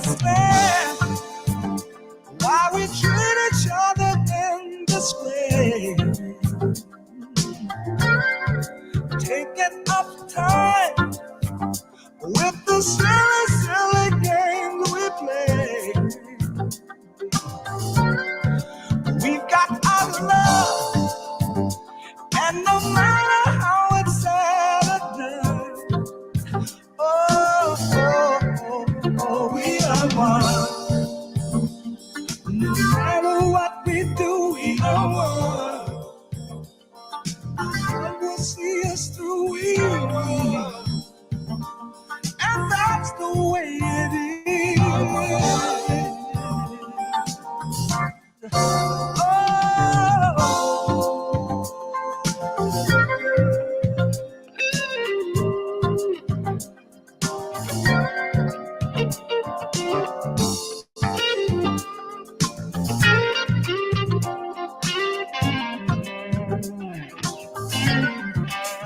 understand why we treat each other in this way. Taking up time with the silly, silly games we play. We've got our love, and no matter how it's said or done, we are one. No matter what we do, we are one. God will see us through, we are. And that's the way it is.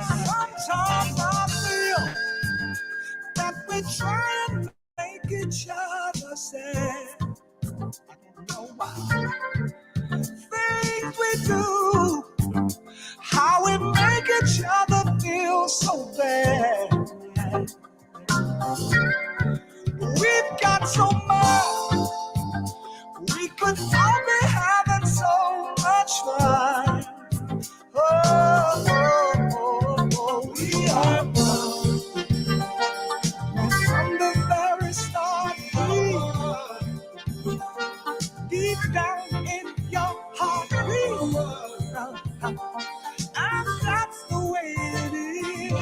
Sometimes I feel that we try and make each other sad. I don't know why. Things we do, how we make each other feel so bad. We've got so much, we could all be having so much fun. We are one. From the very start, we are. Deep down in your heart, we are. And that's the way it is.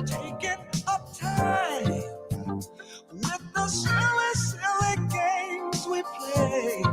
Taking up time with the silly, silly games we play.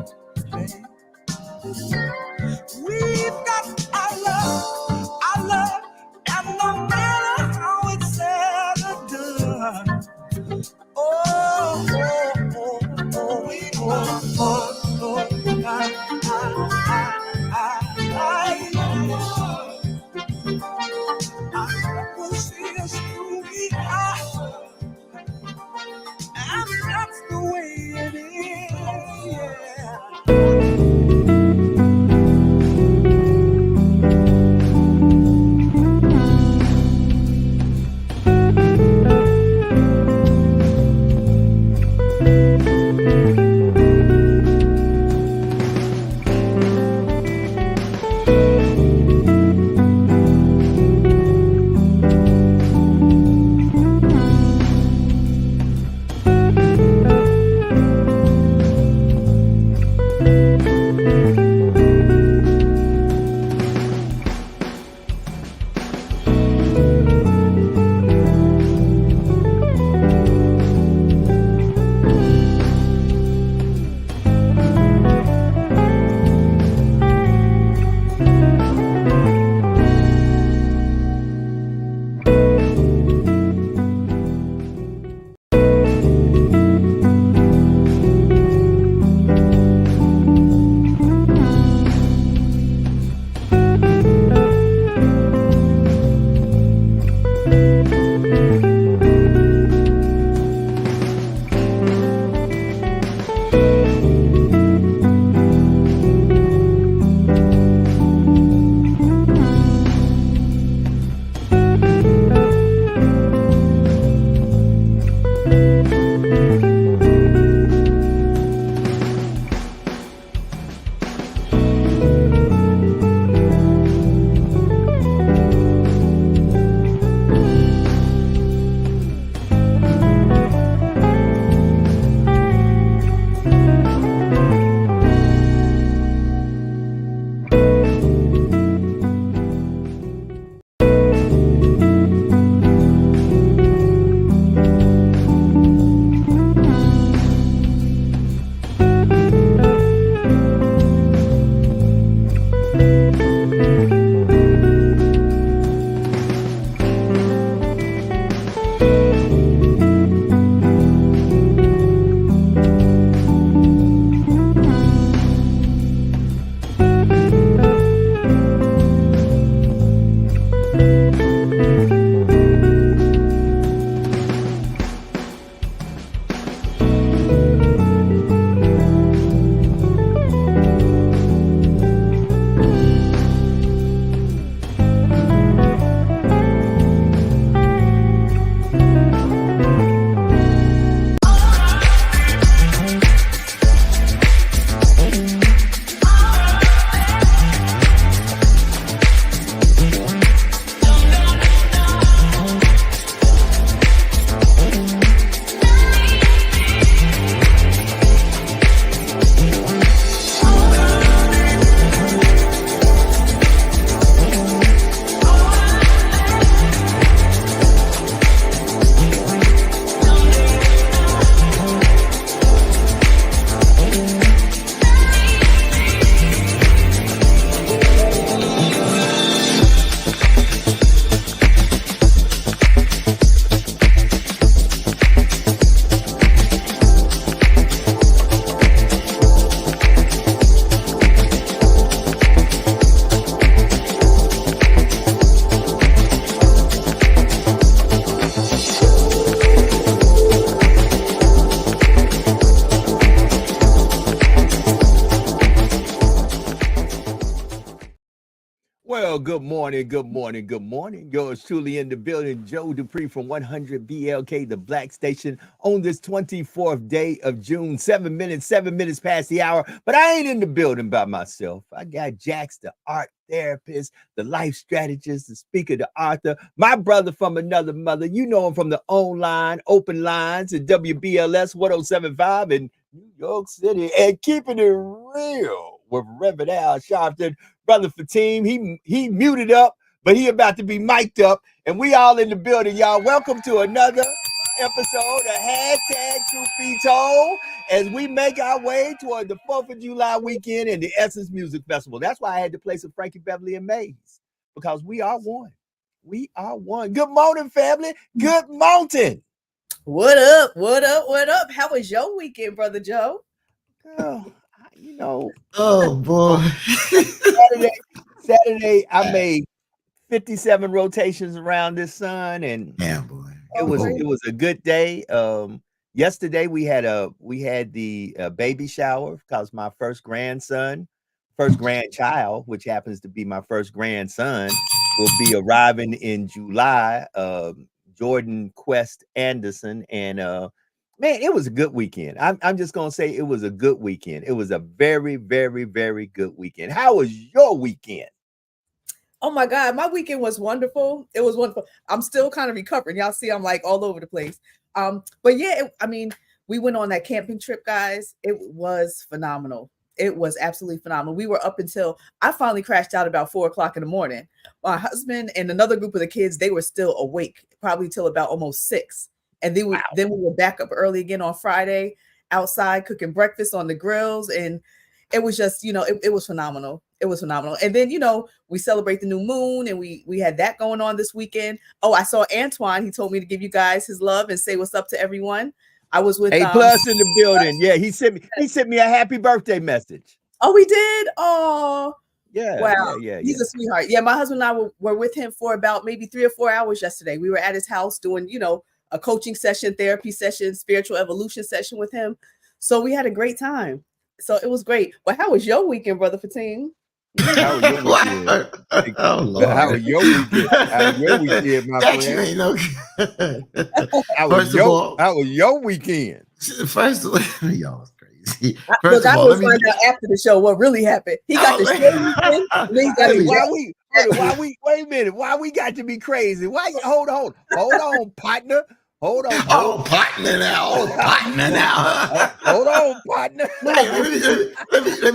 good morning, good morning, good morning. Yours truly in the building, Joe Dupree from 100 BLK, the Black Station, on this 24th day of June, 7 minutes past the hour. But I ain't in the building by myself. I got Jax, the art therapist, the life strategist, the speaker, the author, my brother from another mother. You know him from the online, open lines at WBLS 1075 in New York City, and keeping it real with Reverend Al Sharpton. Brother Fatim, he muted up, but he about to be mic'd up, and we all in the building, y'all. Welcome to another episode of Hashtag Truth Be Told, as we make our way toward the 4th of July weekend and the Essence Music Festival. That's why I had to play some Frankie Beverly and Maze, because we are one. We are one. Good morning, family. Good morning. What up? What up? What up? How was your weekend, Brother Joe? Girl, you know. Oh boy. Saturday, I made 57 rotations around this sun, and yeah, boy. It was a good day. Yesterday we had the baby shower because my first grandchild, which happens to be my first grandson, will be arriving in July. Jordan Quest Anderson, and man, it was a good weekend. I'm just gonna say it was a good weekend. It was a very, very, very good weekend. How was your weekend? Oh my God, my weekend was wonderful. It was wonderful. I'm still kind of recovering. Y'all see, I'm like all over the place. But yeah, we went on that camping trip, guys. It was phenomenal. It was absolutely phenomenal. We were up until I finally crashed out about 4 o'clock in the morning. My husband and another group of the kids, they were still awake, probably till about almost 6. And then we were back up early again on Friday, outside cooking breakfast on the grills. And it was just, it was phenomenal. It was phenomenal. And then, we celebrate the new moon, and we had that going on this weekend. Oh, I saw Antoine. He told me to give you guys his love and say what's up to everyone. I was with A plus in the building. Yeah, he sent me a happy birthday message. Oh, he did? Oh, yeah. Wow. Yeah. He's a sweetheart. Yeah, my husband and I were with him for about maybe 3 or 4 hours yesterday. We were at his house doing, a coaching session, therapy session, spiritual evolution session with him. So we had a great time. So it was great. But how was your weekend, Brother Fatim? How was your weekend? Oh, Lord. How was your weekend? How was your weekend, my friend? You ain't no how was your weekend? First of all, y'all is crazy. Look, I will find out after the show what really happened. He got the show. Wait a minute. Why we got to be crazy? Why? Hold on, partner. Hold on. Partner now. Hold on, partner. Let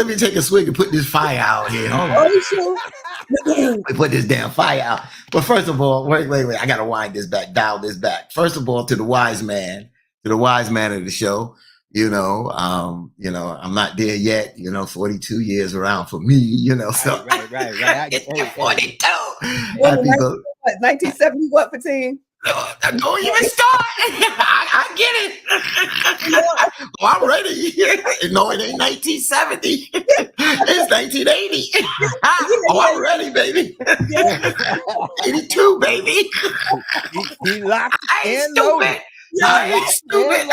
me take a swig and put this fire out here. Hold on. Let me put this damn fire out. But first of all, wait. I gotta wind this back, dial this back. First of all, to the wise man of the show. I'm not there yet. 42 years around for me. So right. I get 42. Happy 1970 what, Fatim? Don't even start. I get it. I'm ready. No, it ain't 1970. It's 1980. I'm ready, baby. 82, baby. He locked and loaded. I ain't stupid.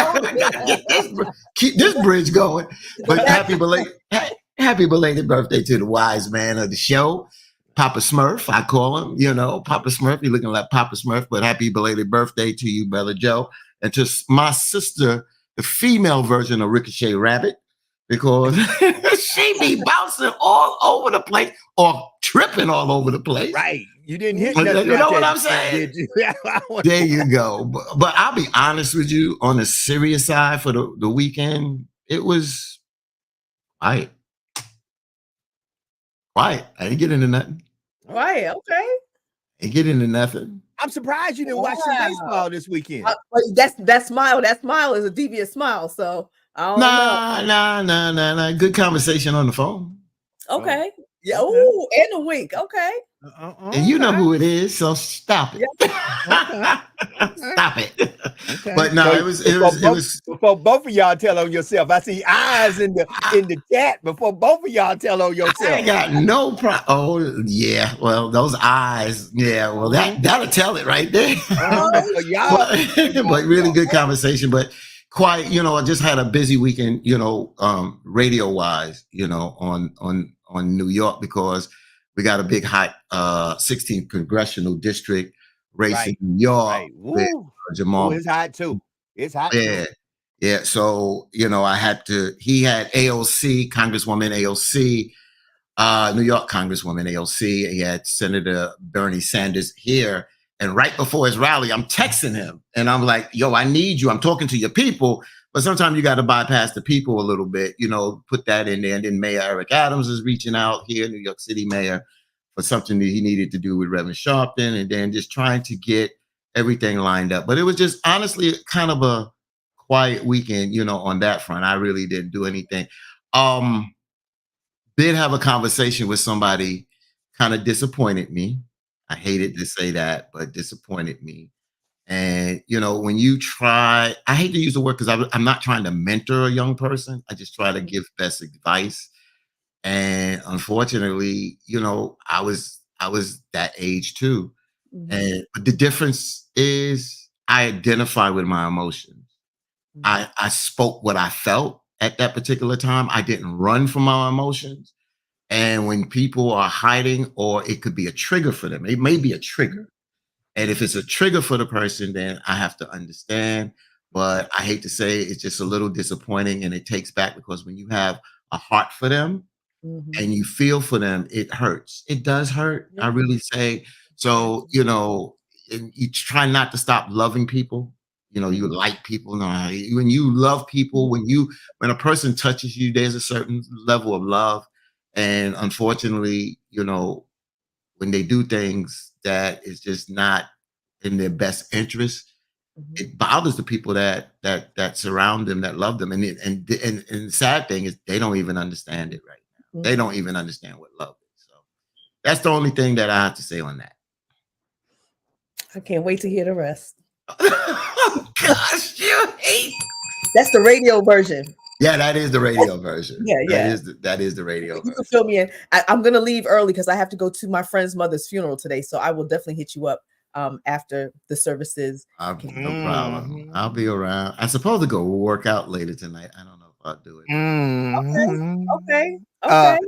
Keep this bridge going. But happy belated birthday to the wise man of the show. Papa Smurf, I call him, Papa Smurf. You're looking like Papa Smurf, but happy belated birthday to you, Brother Joe. And to my sister, the female version of Ricochet Rabbit, because she be bouncing all over the place or tripping all over the place. Right. You didn't hit nothing. You know what I'm saying? There you go. But I'll be honest with you, on the serious side for the weekend, it was quiet. I didn't get into nothing. Right, okay. Ain't get into nothing. I'm surprised you didn't watch some baseball this weekend. That smile is a devious smile. So Nah. Good conversation on the phone. Okay. Yeah. Oh, and a wink. Okay. And you know who it is, so stop it. Stop it. Okay. But no, it was before both of y'all tell on yourself. I see eyes in the chat before both of y'all tell on yourself. I ain't got no problem. Oh yeah, well those eyes, yeah. Well that'll tell it right there. But really good conversation. But quiet. I just had a busy weekend. Radio wise, on New York, because we got a big hot 16th congressional district race Right. in New York Right. with Woo. Jamal. Oh, it's hot too. It's hot Yeah. too. Yeah. So, he had AOC, Congresswoman AOC, New York Congresswoman AOC. He had Senator Bernie Sanders here. And right before his rally, I'm texting him and I'm like, yo, I need you. I'm talking to your people. But sometimes you got to bypass the people a little bit, put that in there. And then Mayor Eric Adams is reaching out here, New York City mayor, for something that he needed to do with Reverend Sharpton, and then just trying to get everything lined up. But it was just honestly kind of a quiet weekend, on that front. I really didn't do anything. Did have a conversation with somebody, kind of disappointed me. I hated to say that, but disappointed me. And, when you try, I hate to use the word because I'm not trying to mentor a young person. I just try to give best advice. And unfortunately, I was that age too. Mhm. But the difference is I identify with my emotions. I spoke what I felt at that particular time. I didn't run from my emotions. And when people are hiding, or it could be a trigger for them, it may be a trigger. And if it's a trigger for the person, then I have to understand. But I hate to say it's just a little disappointing, and it takes back, because when you have a heart for them Mhm. and you feel for them, it hurts. It does hurt. I Yeah. really say. So, and you try not to stop loving people. You like people. No, when you love people, when a person touches you, there's a certain level of love. And unfortunately, when they do things that is just not in their best interest, Mhm. it bothers the people that surround them, that love them. And the sad thing is they don't even understand it right now. They Mhm. don't even understand what love is. So that's the only thing that I have to say on that. I can't wait to hear the rest. Oh, gosh, you hate. That's the radio version. Yeah, that is the radio version. Yeah, yeah. That is the radio You can version. fill me in. I'm gonna leave early because I have to go to my friend's mother's funeral today. So I will definitely hit you up after the services. No problem. I'll be around. I'm supposed to go work out later tonight. I don't know if I'll do it. Okay. Uh,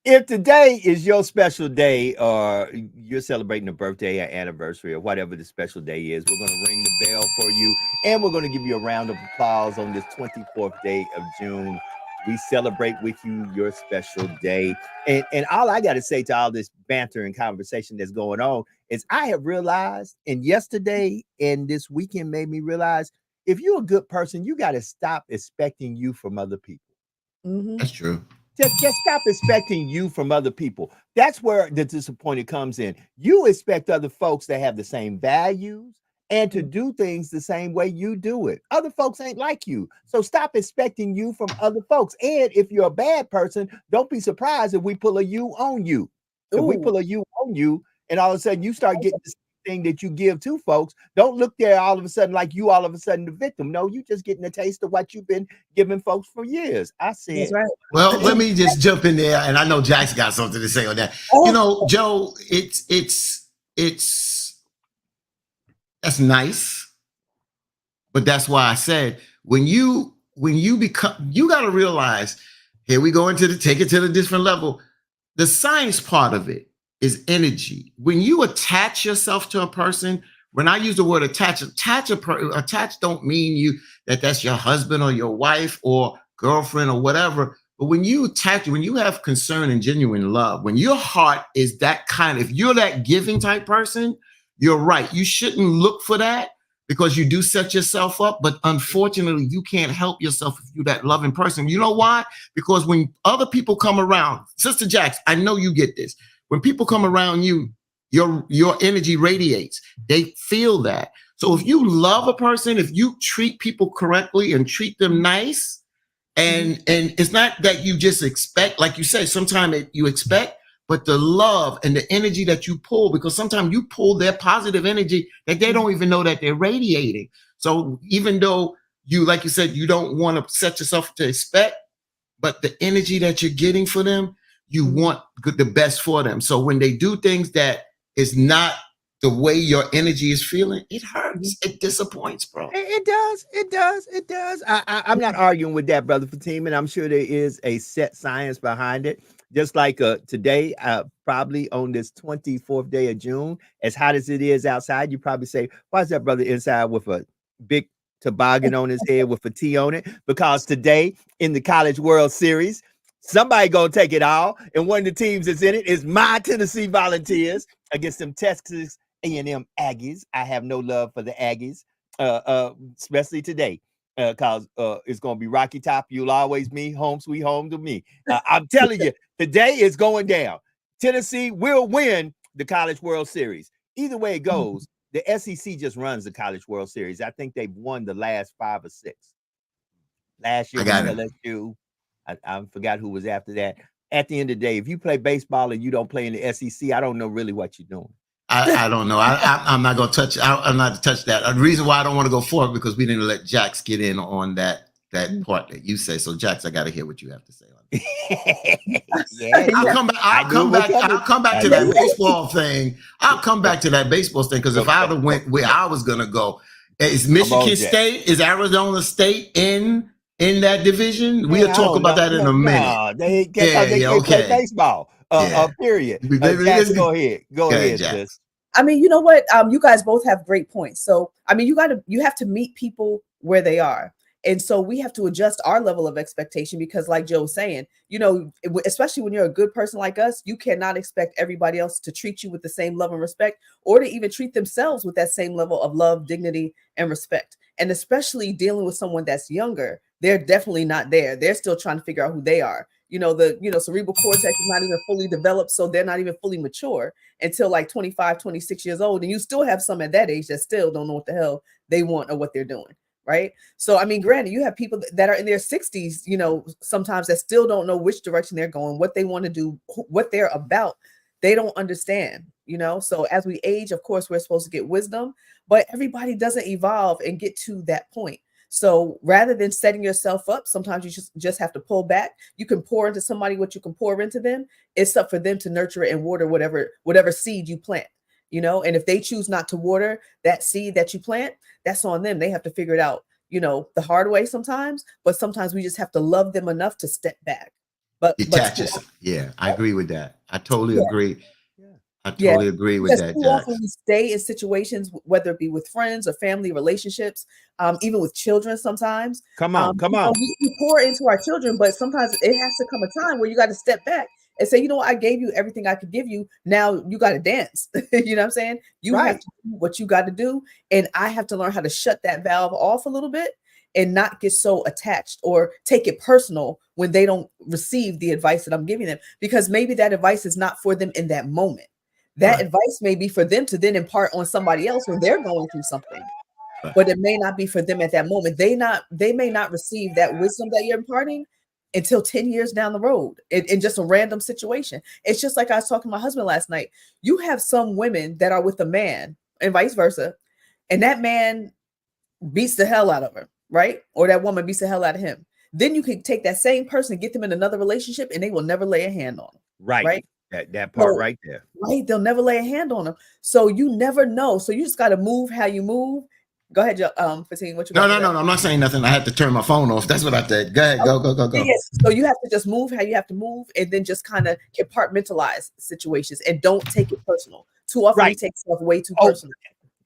if today is your special day, or you're celebrating a birthday or anniversary or whatever the special day is, we're going to ring the bell for you, and we're going to give you a round of applause on this 24th day of June. We celebrate with you your special day. And all I got to say to all this banter and conversation that's going on is I have realized, and yesterday and this weekend made me realize, if you're a good person, you got to stop expecting you from other people. Mhm. That's true. Just stop expecting you from other people. That's where the disappointment comes in. You expect other folks to have the same values and to do things the same way you do it. Other folks ain't like you. So stop expecting you from other folks. And if you're a bad person, don't be surprised if we pull a you on you. If we Ooh. pull a you on you, and all of a sudden you start getting the thing that you give to folks, don't look there all of a sudden like you all of a sudden the victim. No, you just getting a taste of what you've been giving folks for years. I said, That's right. Well, let me just jump in there, and I know Jack's got something to say on that. Joe, it's that's nice, but that's why I said when you become, you got to realize, here we go into take it to the different level. The science part of it is energy. When you attach yourself to a person, when I use the word attach don't mean that's your husband or your wife or girlfriend or whatever. But when you attach, when you have concern and genuine love, when your heart is that kind, if you're that giving type person, you're right. You shouldn't look for that, because you do set yourself up. But unfortunately, you can't help yourself if you're that loving person. You know why? Because when other people come around, Sister Jax, I know you get this. When people come around you, your energy radiates. They feel that. So if you love a person, if you treat people correctly and treat them nice, and it's not that you just expect, like you said, sometimes you expect, but the love and the energy that you pull, because sometimes you pull their positive energy that they don't even know that they're radiating. So even though you, like you said, you don't want to set yourself to expect, but the energy that you're getting for them, you want the best for them. So when they do things that is not the way your energy is feeling, it hurts. It disappoints, bro. It does. I'm not arguing with that, Brother Fatim, and I'm sure there is a set science behind it. just like today, probably on this 24th day of June, as hot as it is outside, you probably say, why is that brother inside with a big toboggan on his head with a T on it? Because today in the College World Series, somebody gonna take it all, and one of the teams that's in it is my Tennessee Volunteers against them Texas A&M Aggies. I have no love for the Aggies, especially today, because it's gonna be Rocky Top. You'll always be home, sweet home to me. I'm telling you, today is going down. Tennessee will win the College World Series. Either way it goes, the SEC just runs the College World Series. I think they've won the last 5 or 6. Last year was LSU. I forgot who was after that. At the end of the day, if you play baseball and you don't play in the SEC, I don't know really what you're doing. I don't know. I'm not going to touch. I'm not to touch that. The reason why I don't want to go forward because we didn't let Jax get in on that part that you say. So Jax, I got to hear what you have to say. Yeah, I'll come back to that baseball thing. I'll come back to that baseball thing because if I went where I was going to go, is Michigan State, is Arizona State in that division? We'll talk about that in a minute. No, they can't play baseball. Period. Jax, go ahead. Go ahead, Jax. I mean, you know what? You guys both have great points. So, I mean, you have to meet people where they are. And so we have to adjust our level of expectation because like Joe was saying, you know, especially when you're a good person like us, you cannot expect everybody else to treat you with the same love and respect or to even treat themselves with that same level of love, dignity, and respect. And especially dealing with someone that's younger, they're definitely not there. They're still trying to figure out who they are. You know, the cerebral cortex is not even fully developed, so they're not even fully mature until like 25, 26 years old. And you still have some at that age that still don't know what the hell they want or what they're doing. Right. So, I mean, granted, you have people that are in their 60s, you know, sometimes that still don't know which direction they're going, what they want to do, what they're about. They don't understand, you know. So as we age, of course, we're supposed to get wisdom, but everybody doesn't evolve and get to that point. So rather than setting yourself up, sometimes you just have to pull back. You can pour into somebody what you can pour into them. It's up for them to nurture it and water whatever seed you plant. You know, and if they choose not to water that seed that you plant, that's on them. They have to figure it out, you know, the hard way sometimes, but sometimes we just have to love them enough to step back. But detach yourself. Yeah, I agree with that. I totally agree. I totally agree with that, Jax. Often we stay in situations, whether it be with friends or family relationships, even with children sometimes. Come on. We pour into our children, but sometimes it has to come a time where you got to step back and say, you know what, I gave you everything I could give you. Now you got to dance. You know what I'm saying? You have to do what you got to do. And I have to learn how to shut that valve off a little bit and not get so attached or take it personal when they don't receive the advice that I'm giving them, because maybe that advice is not for them in that moment. That advice may be for them to then impart on somebody else when they're going through something, but it may not be for them at that moment. They may not receive that wisdom that you're imparting until 10 years down the road in just a random situation. It's just like I was talking to my husband last night. You have some women that are with a man and vice versa, and that man beats the hell out of her, right? Or that woman beats the hell out of him. Then you can take that same person and get them in another relationship and they will never lay a hand on them. Right. That part right there. Right. They'll never lay a hand on them. So you never know. So you just got to move how you move. Go ahead, Fatin, what you got? No. I'm not saying nothing. I had to turn my phone off. That's what I did. Go ahead. Go. Yes. So you have to just move how you have to move and then just kind of compartmentalize situations and don't take it personal. Too often you take stuff way too personal.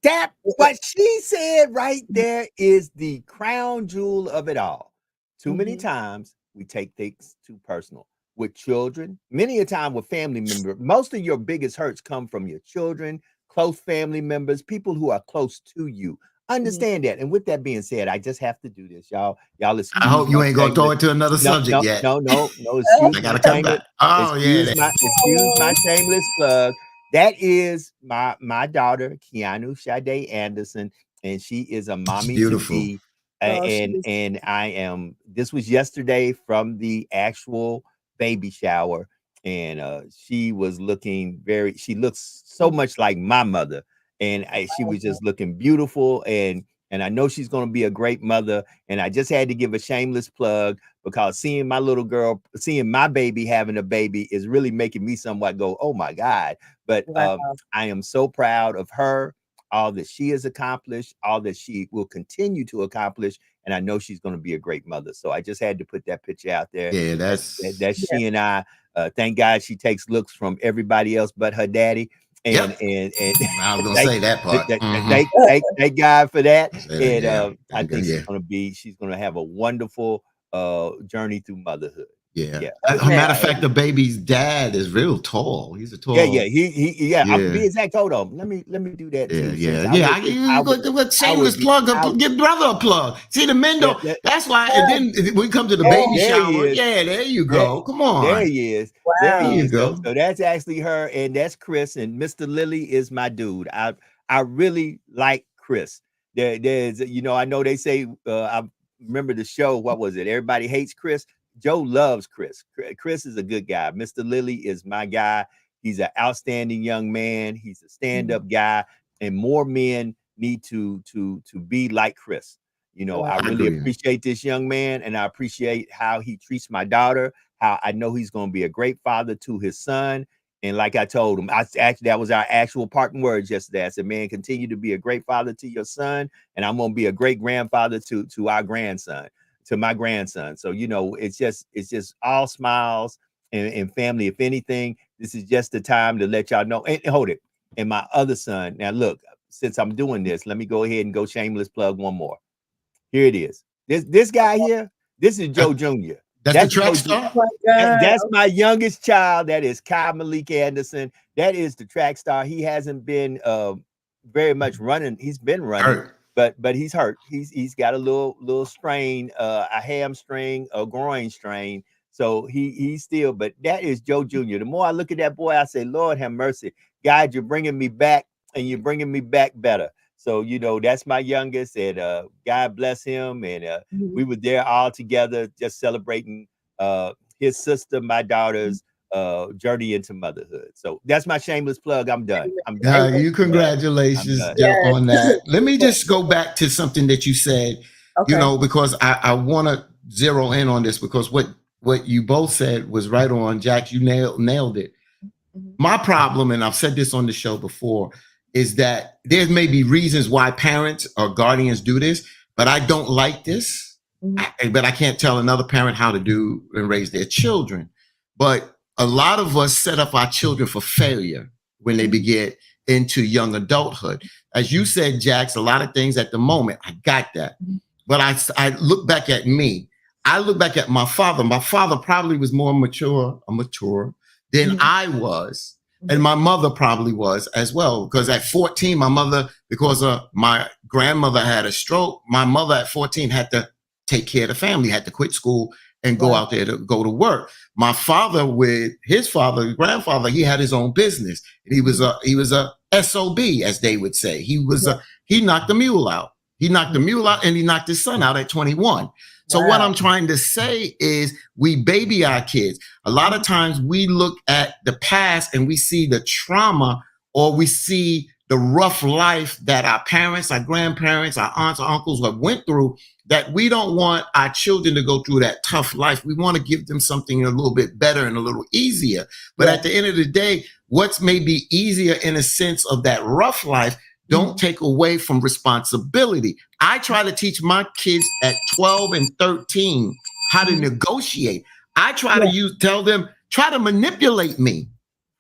That what she said right there is the crown jewel of it all. Too many times we take things too personal. With children, many a time with family members, most of your biggest hurts come from your children, close family members, people who are close to you. Understand that. And with that being said, I just have to do this, y'all. I hope you ain't gonna throw it to another subject yet. No. I gotta come back. Excuse my shameless plug. That is my daughter, Keanu Sade Anderson, and she is a mommy to be. And I am. This was yesterday from the actual baby shower, and she was looking she looks so much like my mother, and she was just looking beautiful, and I know she's going to be a great mother. And I just had to give a shameless plug because seeing my little girl, seeing my baby having a baby is really making me somewhat go, oh my God. But I am so proud of her. all that she has accomplished, all that she will continue to accomplish. And I know she's going to be a great mother. So I just had to put that picture out there. Yeah, That's she and I. Thank God she takes looks from everybody else but her daddy. And I was gonna say that part. Thank God for that. And I think she's gonna have a wonderful journey through motherhood. Yeah. As a matter of fact, the baby's dad is real tall. He's a tall. Yeah. I'll be exact. Hold on. Let me do that. Shameless plug. Give brother a plug. See the men don't. That's why. And then we come to the baby shower. Yeah, there you go. Come on. There he is. Wow. There you go. So that's actually her, and that's Chris. And Mr. Lilly is my dude. I really like Chris. There's I know they say I remember the show. What was it? Everybody Hates Chris. Joe loves Chris. Chris is a good guy. Mr. Lilly is my guy. He's an outstanding young man. He's a stand-up guy, and more men need to be like Chris. I really appreciate this young man, and I appreciate how he treats my daughter. How I know he's going to be a great father to his son. And like I told him, that was our actual parting words yesterday. I said, man, continue to be a great father to your son, and I'm going to be a great grandfather to our grandson. To my grandson. So, it's just all smiles and family. If anything, this is just the time to let y'all know. And hold it. And my other son. Now, look, since I'm doing this, let me go ahead and go shameless plug one more. Here it is. This guy here, this is Joe Jr. That's the track star? That's my youngest child. That is Kyle Malik Anderson. That is the track star. He hasn't been very much running. He's been running. But he's hurt. He's got a little strain, a hamstring, a groin strain. So he's still. But that is Joe Jr. The more I look at that boy, I say, Lord have mercy, God, you're bringing me back, and you're bringing me back better. So that's my youngest, and God bless him. And we were there all together, just celebrating his sister, my daughter's journey into motherhood. So that's my shameless plug. I'm done. Congratulations on that. Let me just go back to something that you said, because I want to zero in on this, because what you both said was right on. Jack, you nailed it. My problem, and I've said this on the show before, is that there may be reasons why parents or guardians do this, but I don't like this. But I can't tell another parent how to do and raise their children. But a lot of us set up our children for failure when they get into young adulthood. As you said, Jax, a lot of things at the moment, I got that. But I look back at me. I look back at my father. My father probably was more mature than I was. And my mother probably was as well. Because at 14, my mother, because my grandmother had a stroke, my mother at 14 had to take care of the family, had to quit school and go out there to go to work. My father, with his grandfather, he had his own business. He was a SOB, as they would say. He knocked the mule out. He knocked the mule out, and he knocked his son out at 21. So what I'm trying to say is, we baby our kids. A lot of times we look at the past and we see the trauma, or we see the rough life that our parents, our grandparents, our aunts, or uncles have went through, that we don't want our children to go through that tough life. We want to give them something a little bit better and a little easier. But at the end of the day, what's maybe easier in a sense of that rough life, don't take away from responsibility. I try to teach my kids at 12 and 13 how to negotiate. I try to tell them, try to manipulate me.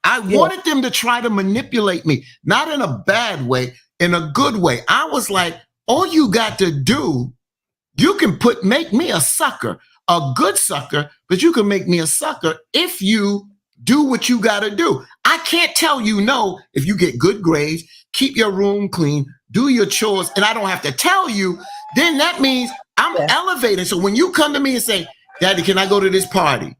I wanted them to try to manipulate me, not in a bad way, in a good way. I was like, all you got to do, you can make me a sucker, a good sucker, but you can make me a sucker if you do what you got to do. I can't tell you no if you get good grades, keep your room clean, do your chores, and I don't have to tell you. Then that means I'm elevating. So when you come to me and say, Daddy, can I go to this party?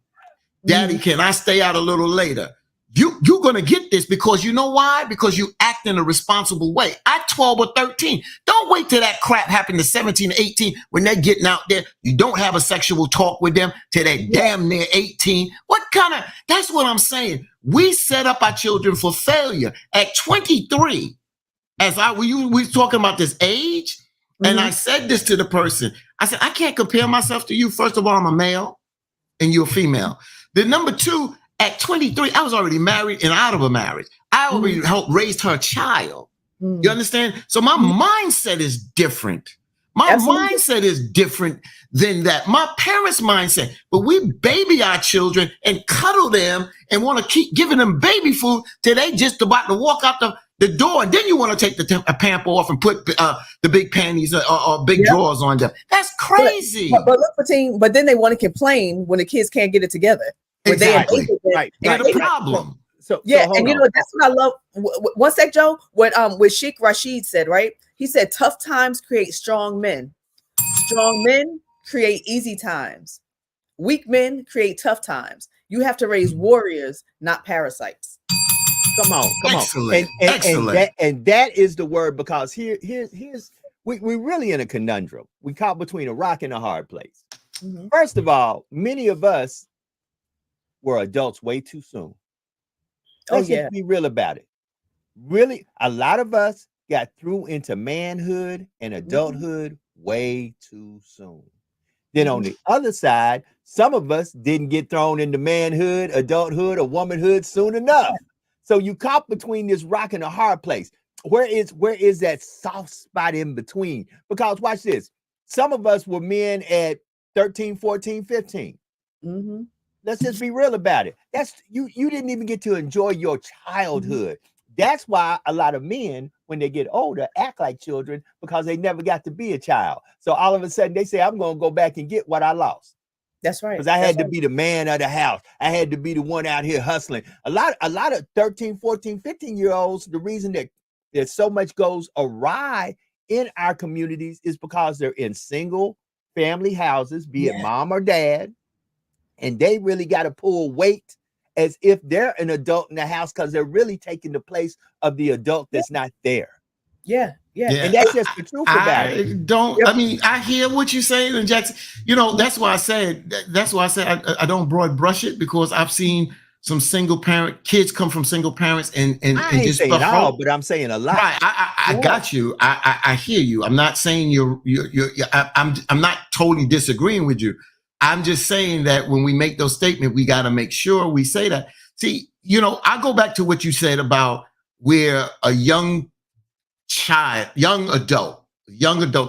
Daddy, can I stay out a little later? You're going to get this, because you know why? Because you act in a responsible way. At 12 or 13, don't wait till that crap happened to 17, 18, when they're getting out there. You don't have a sexual talk with them till they're damn near 18. That's what I'm saying. We set up our children for failure. At 23, we were talking about this age, and I said this to the person. I said, I can't compare myself to you. First of all, I'm a male and you're a female. Then number two, at 23, I was already married and out of a marriage. I already helped raise her child. Mm. You understand? So my mindset is different. My Absolutely. mindset is different than that. My parents' mindset. But we baby our children and cuddle them and want to keep giving them baby food till they just about to walk out the door. And then you want to take a pamper off and put the big panties or big Yep. drawers on them. That's crazy. But look, Patine, but then they want to complain when the kids can't get it together. When they Exactly. enable it. Right. And That's the they- problem. So Yeah, hold and you on. know that's what I love. One sec, Joe. What Sheikh Rashid said, right? He said, "Tough times create strong men. Strong men create easy times. Weak men create tough times. You have to raise warriors, not parasites." Come on. Excellent. And Excellent. that is the word, because here's we're really in a conundrum. We caught between a rock and a hard place. Mhm. First of all, many of us were adults way too soon. Oh, Let's yeah. just be real about it. Really, a lot of us got through into manhood and adulthood way too soon. Then on the other side, some of us didn't get thrown into manhood, adulthood, or womanhood soon enough. So you caught between this rock and a hard place. Where is that soft spot in between? Because watch this. Some of us were men at 13, 14, 15. Mhm. Let's just be real about it. That's you didn't even get to enjoy your childhood. That's why a lot of men, when they get older, act like children, because they never got to be a child. So all of a sudden they say, I'm going to go back and get what I lost. That's right. Because I had That's to be the man of the house. I had to be the one out here hustling. A lot of 13, 14, 15-year-olds, the reason that so much goes awry in our communities is because they're in single family houses, be it mom or dad, and they really got to pull weight as if they're an adult in the house, because they're really taking the place of the adult that's not there. Yeah. And that's just the truth about it. I mean, I hear what you're saying, and Jackson, that's why I said I don't broad brush it, because I've seen some single parent kids come from single parents and I ain't just saying all, but I'm saying a lot. Right, I got you. I hear you. I'm not saying I'm not totally disagreeing with you. I'm just saying that when we make those statements, we got to make sure we say that. See, I go back to what you said about where a young adult,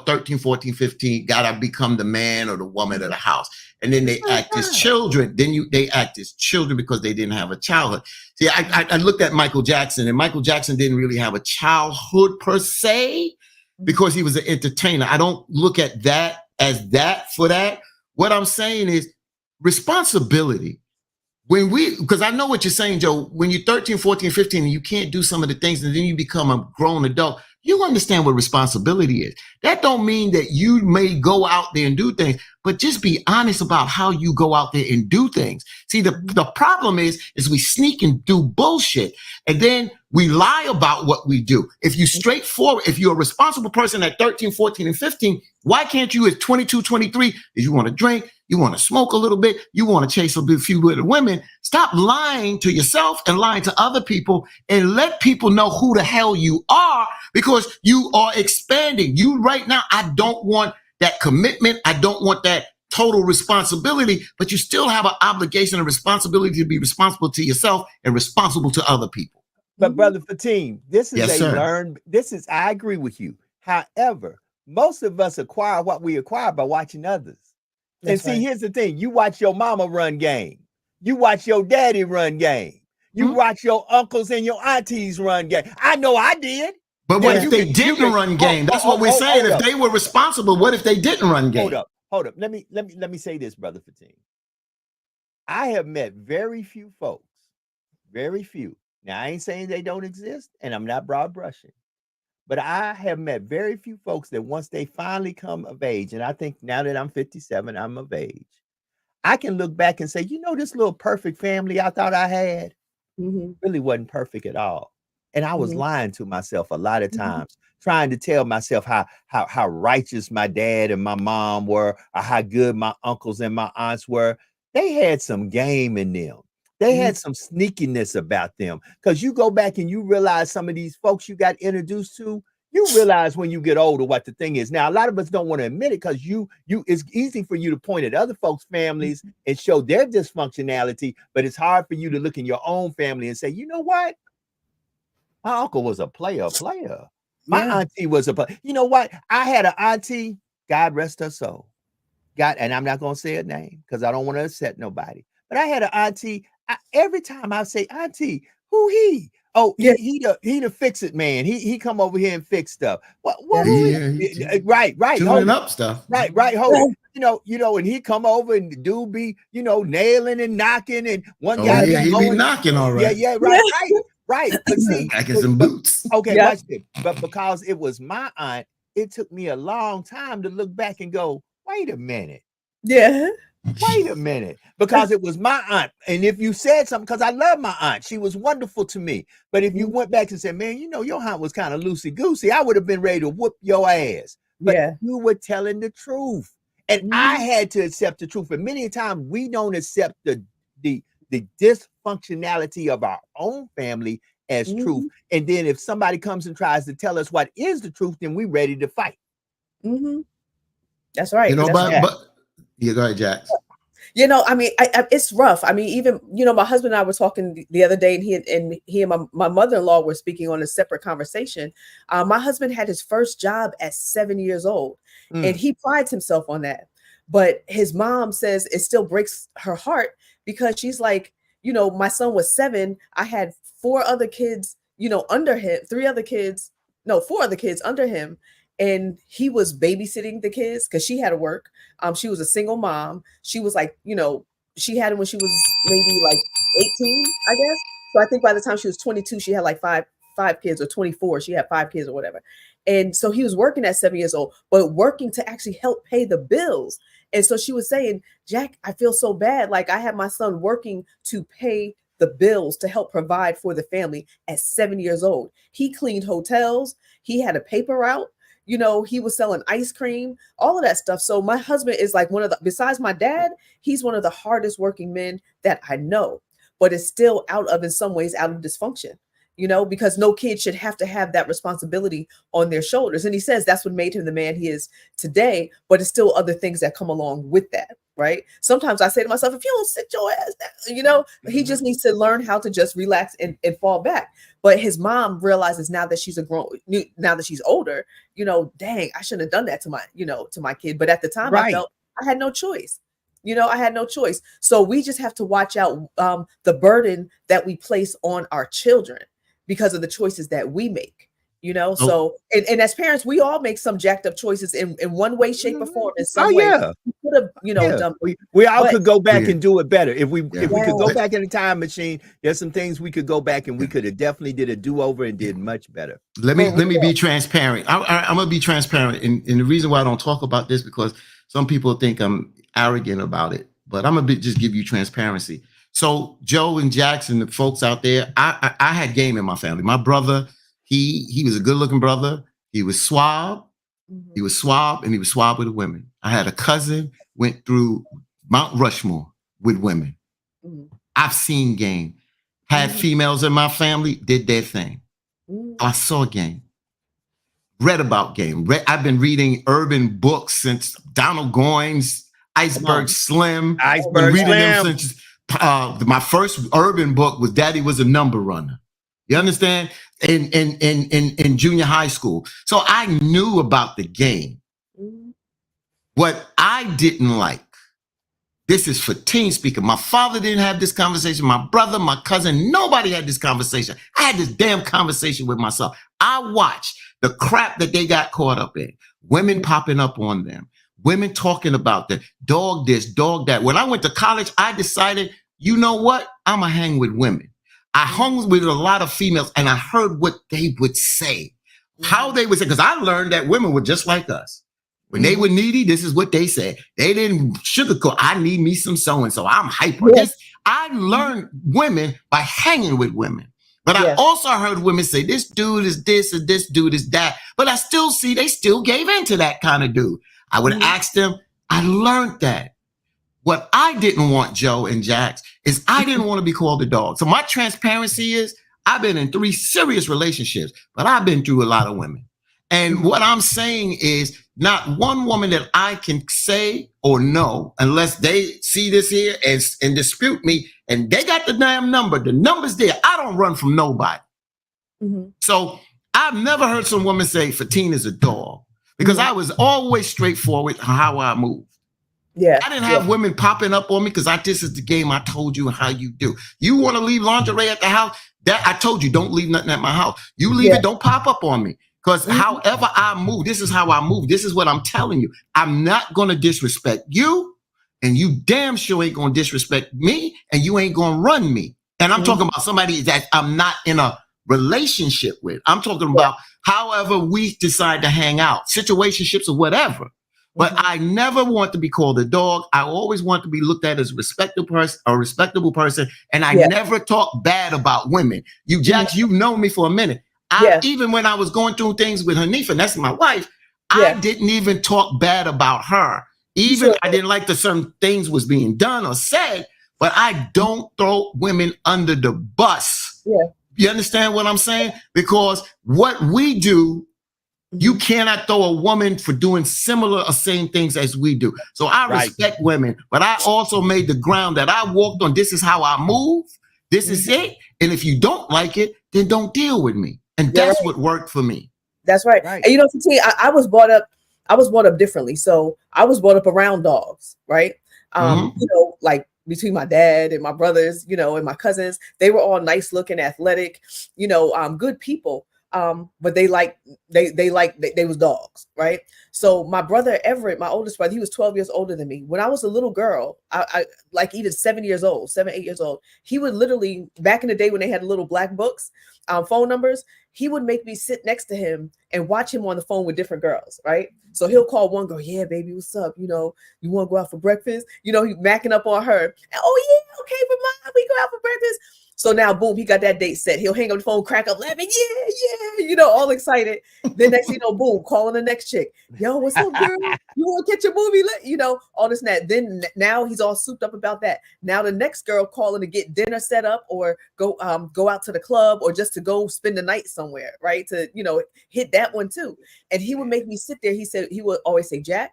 13, 14, 15, got to become the man or the woman of the house. And then they act as children. They act as children because they didn't have a childhood. See, I looked at Michael Jackson, and Michael Jackson didn't really have a childhood per se, because he was an entertainer. I don't look at that as that for that. What I'm saying is responsibility. Because I know what you're saying, Joe, when you're 13, 14, 15, and you can't do some of the things, and then you become a grown adult, you understand what responsibility is. That don't mean that you may go out there and do things, but just be honest about how you go out there and do things. See, the problem is we sneak and do bullshit, and then we lie about what we do. If you straightforward, if you're a responsible person at 13, 14, and 15, why can't you at 22, 23, if you want to drink, you want to smoke a little bit, you want to chase a few little women, stop lying to yourself and lying to other people, and let people know who the hell you are, because you are expanding. You right now, I don't want that commitment. I don't want that total responsibility, but you still have an obligation and responsibility to be responsible to yourself and responsible to other people. But Brother Fatim, this is Yes, sir. I agree with you. However, most of us acquire what we acquire by watching others. That's and see, right. here's the thing. You watch your mama run game. You watch your daddy run game. You watch your uncles and your aunties run game. I know I did. But what if they didn't run game? That's what we're saying. If they were responsible, what if they didn't run game? Hold up. Let me say this, Brother Fatim. I have met very few folks, very few. Now, I ain't saying they don't exist, and I'm not broad brushing, but I have met very few folks that once they finally come of age, and I think now that I'm 57, I'm of age, I can look back and say, this little perfect family I thought I had really wasn't perfect at all. And I was lying to myself a lot of times, trying to tell myself how righteous my dad and my mom were, or how good my uncles and my aunts were. They had some game in them. They had some sneakiness about them. Because you go back and you realize some of these folks you got introduced to, you realize when you get older what the thing is. Now, a lot of us don't want to admit it, because it's easy for you to point at other folks' families and show their dysfunctionality, but it's hard for you to look in your own family and say, you know what? My uncle was a player. My Yeah. auntie was you know what? I had an auntie, God rest her soul. And I'm not gonna say her name because I don't want to upset nobody. But I had an auntie. Every time I say auntie, who he? Oh, Yeah. he the fix it man. He come over here and fix stuff. What Yeah. were Yeah, we? Right. tuning Hold it. up stuff. Right. Hold it. And he come over and the dude be, nailing and knocking, and one Oh guy yeah, he be going, knocking all right. yeah, right. But see, Back in some boots. okay, Yeah. watch this. But because it was my aunt, it took me a long time to look back and go, wait a minute. Yeah. Wait a minute, because it was my aunt. And if you said something, because I love my aunt, she was wonderful to me. But if you went back and said, man, your aunt was kind of loosey goosey, I would have been ready to whoop your ass. But Yeah. you were telling the truth. And I had to accept the truth. And many times we don't accept the dysfunctionality of our own family as truth. And then if somebody comes and tries to tell us what is the truth, then we're ready to fight. That's right. But yeah, go ahead, Jax. I mean, it's rough. I mean, even, my husband and I were talking the other day, and he and my mother-in-law were speaking on a separate conversation. My husband had his first job at 7 years old, and he prides himself on that. But his mom says it still breaks her heart because she's like, my son was 7. I had 4 other kids, under him, 4 other kids under him. And he was babysitting the kids because she had to work. She was a single mom. She was like, she had him when she was maybe like 18, I guess. So I think by the time she was 22, she had like five kids, or 24, she had 5 kids or whatever. And so he was working at 7 years old, but working to actually help pay the bills. And so she was saying, Jack, I feel so bad. Like, I have my son working to pay the bills to help provide for the family at 7 years old. He cleaned hotels. He had a paper route. He was selling ice cream, all of that stuff. So my husband is like besides my dad, he's one of the hardest working men that I know, but it's still in some ways out of dysfunction, because no kid should have to have that responsibility on their shoulders. And he says that's what made him the man he is today, but it's still other things that come along with that. Right. Sometimes I say to myself, if you don't sit your ass down, he just needs to learn how to just relax and fall back. But his mom realizes now that she's older, dang, I shouldn't have done that to my kid. But at the time, I felt I had no choice. I had no choice. So we just have to watch out the burden that we place on our children because of the choices that we make. So and as parents, we all make some jacked up choices in one way, shape, or form. In some way, we could have, done. We all could go back and do it better. If we could go But- back in the time machine, there's some things we could go back and we could have definitely did a do-over and did much better. Let me be transparent. I'm gonna be transparent, and the reason why I don't talk about this because some people think I'm arrogant about it, but I'm gonna just give you transparency. So Joe and Jackson, the folks out there, I had game in my family. My brother, he was a good-looking brother. He was suave. He was suave, and he was suave with the women. I had a cousin went through Mount Rushmore with women. I've seen game. Had females in my family, did their thing. I saw game. Read about game. I've been reading urban books since Donald Goines, Iceberg Slim. Iceberg Reading them Slim. since my first urban book was Daddy Was a Number Runner. You understand? In junior high school. So I knew about the game. What I didn't like, this is for teen speaking. My father didn't have this conversation. My brother, my cousin, nobody had this conversation. I had this damn conversation with myself. I watched the crap that they got caught up in. Women popping up on them. Women talking about the dog this, dog that. When I went to college, I decided, you know what? I'm going to hang with women. I hung with a lot of females and I heard what they would say, how they would say, because I learned that women were just like us. When they were needy, this is what they said. They didn't sugarcoat. I need me some so-and-so. I'm hyper. Yes. I learned women by hanging with women. But I also heard women say, this dude is this and this dude is that. But I still see they still gave in to that kind of dude. I would ask them, I learned that. What I didn't want, Joe and Jax, is I didn't want to be called a dog. So my transparency is I've been in 3 serious relationships, but I've been through a lot of women. And what I'm saying is not one woman that I can say or know unless they see this here and dispute me. And they got the damn number. The number's there. I don't run from nobody. So I've never heard some woman say Fatina's a dog because I was always straightforward how I move. Yeah. I didn't have women popping up on me because this is the game I told you how you do. You want to leave lingerie at the house? That I told you, don't leave nothing at my house. You leave it, don't pop up on me. Because however I move, this is how I move. This is what I'm telling you. I'm not going to disrespect you, and you damn sure ain't going to disrespect me, and you ain't going to run me. And I'm talking about somebody that I'm not in a relationship with. I'm talking about however we decide to hang out, situationships or whatever. But I never want to be called a dog. I always want to be looked at as a respectable person. And I never talk bad about women. You, Jax, you've known me for a minute. Even when I was going through things with Hanifa, that's my wife, I didn't even talk bad about her. Even I didn't like the certain things was being done or said, but I don't throw women under the bus. You understand what I'm saying? Because what we do, you cannot throw a woman for doing similar or same things as we do. So I respect women, but I also made the ground that I walked on. This is how I move. This is it. And if you don't like it, then don't deal with me. And that's what worked for me. That's right. And you know, I was brought up differently. So I was brought up around dogs, right? You know, like between my dad and my brothers, you know, and my cousins, they were all nice looking, athletic, you know, good people. But they was dogs, right? So my brother Everett, my oldest brother, he was 12 years older than me. When I was a little girl, I like even 7, 8 years old, he would literally, back in the day when they had little black books, phone numbers, he would make me sit next to him and watch him on the phone with different girls, right? So he'll call one girl, yeah, baby, what's up? You know, you want to go out for breakfast? You know, he macking up on her. And, oh yeah, okay, but mom, we go out for breakfast. So now, boom, he got that date set. He'll hang up the phone, crack up laughing, yeah, you know, all excited. Then next thing you know, boom, calling the next chick. Yo, what's up, girl? You want to catch a movie? You know, all this and that. Then now he's all souped up about that. Now the next girl calling to get dinner set up or go out to the club or just to go spend the night somewhere, right? To, you know, hit that one too. And he would make me sit there. He would always say, Jack,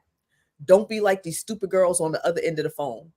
don't be like these stupid girls on the other end of the phone.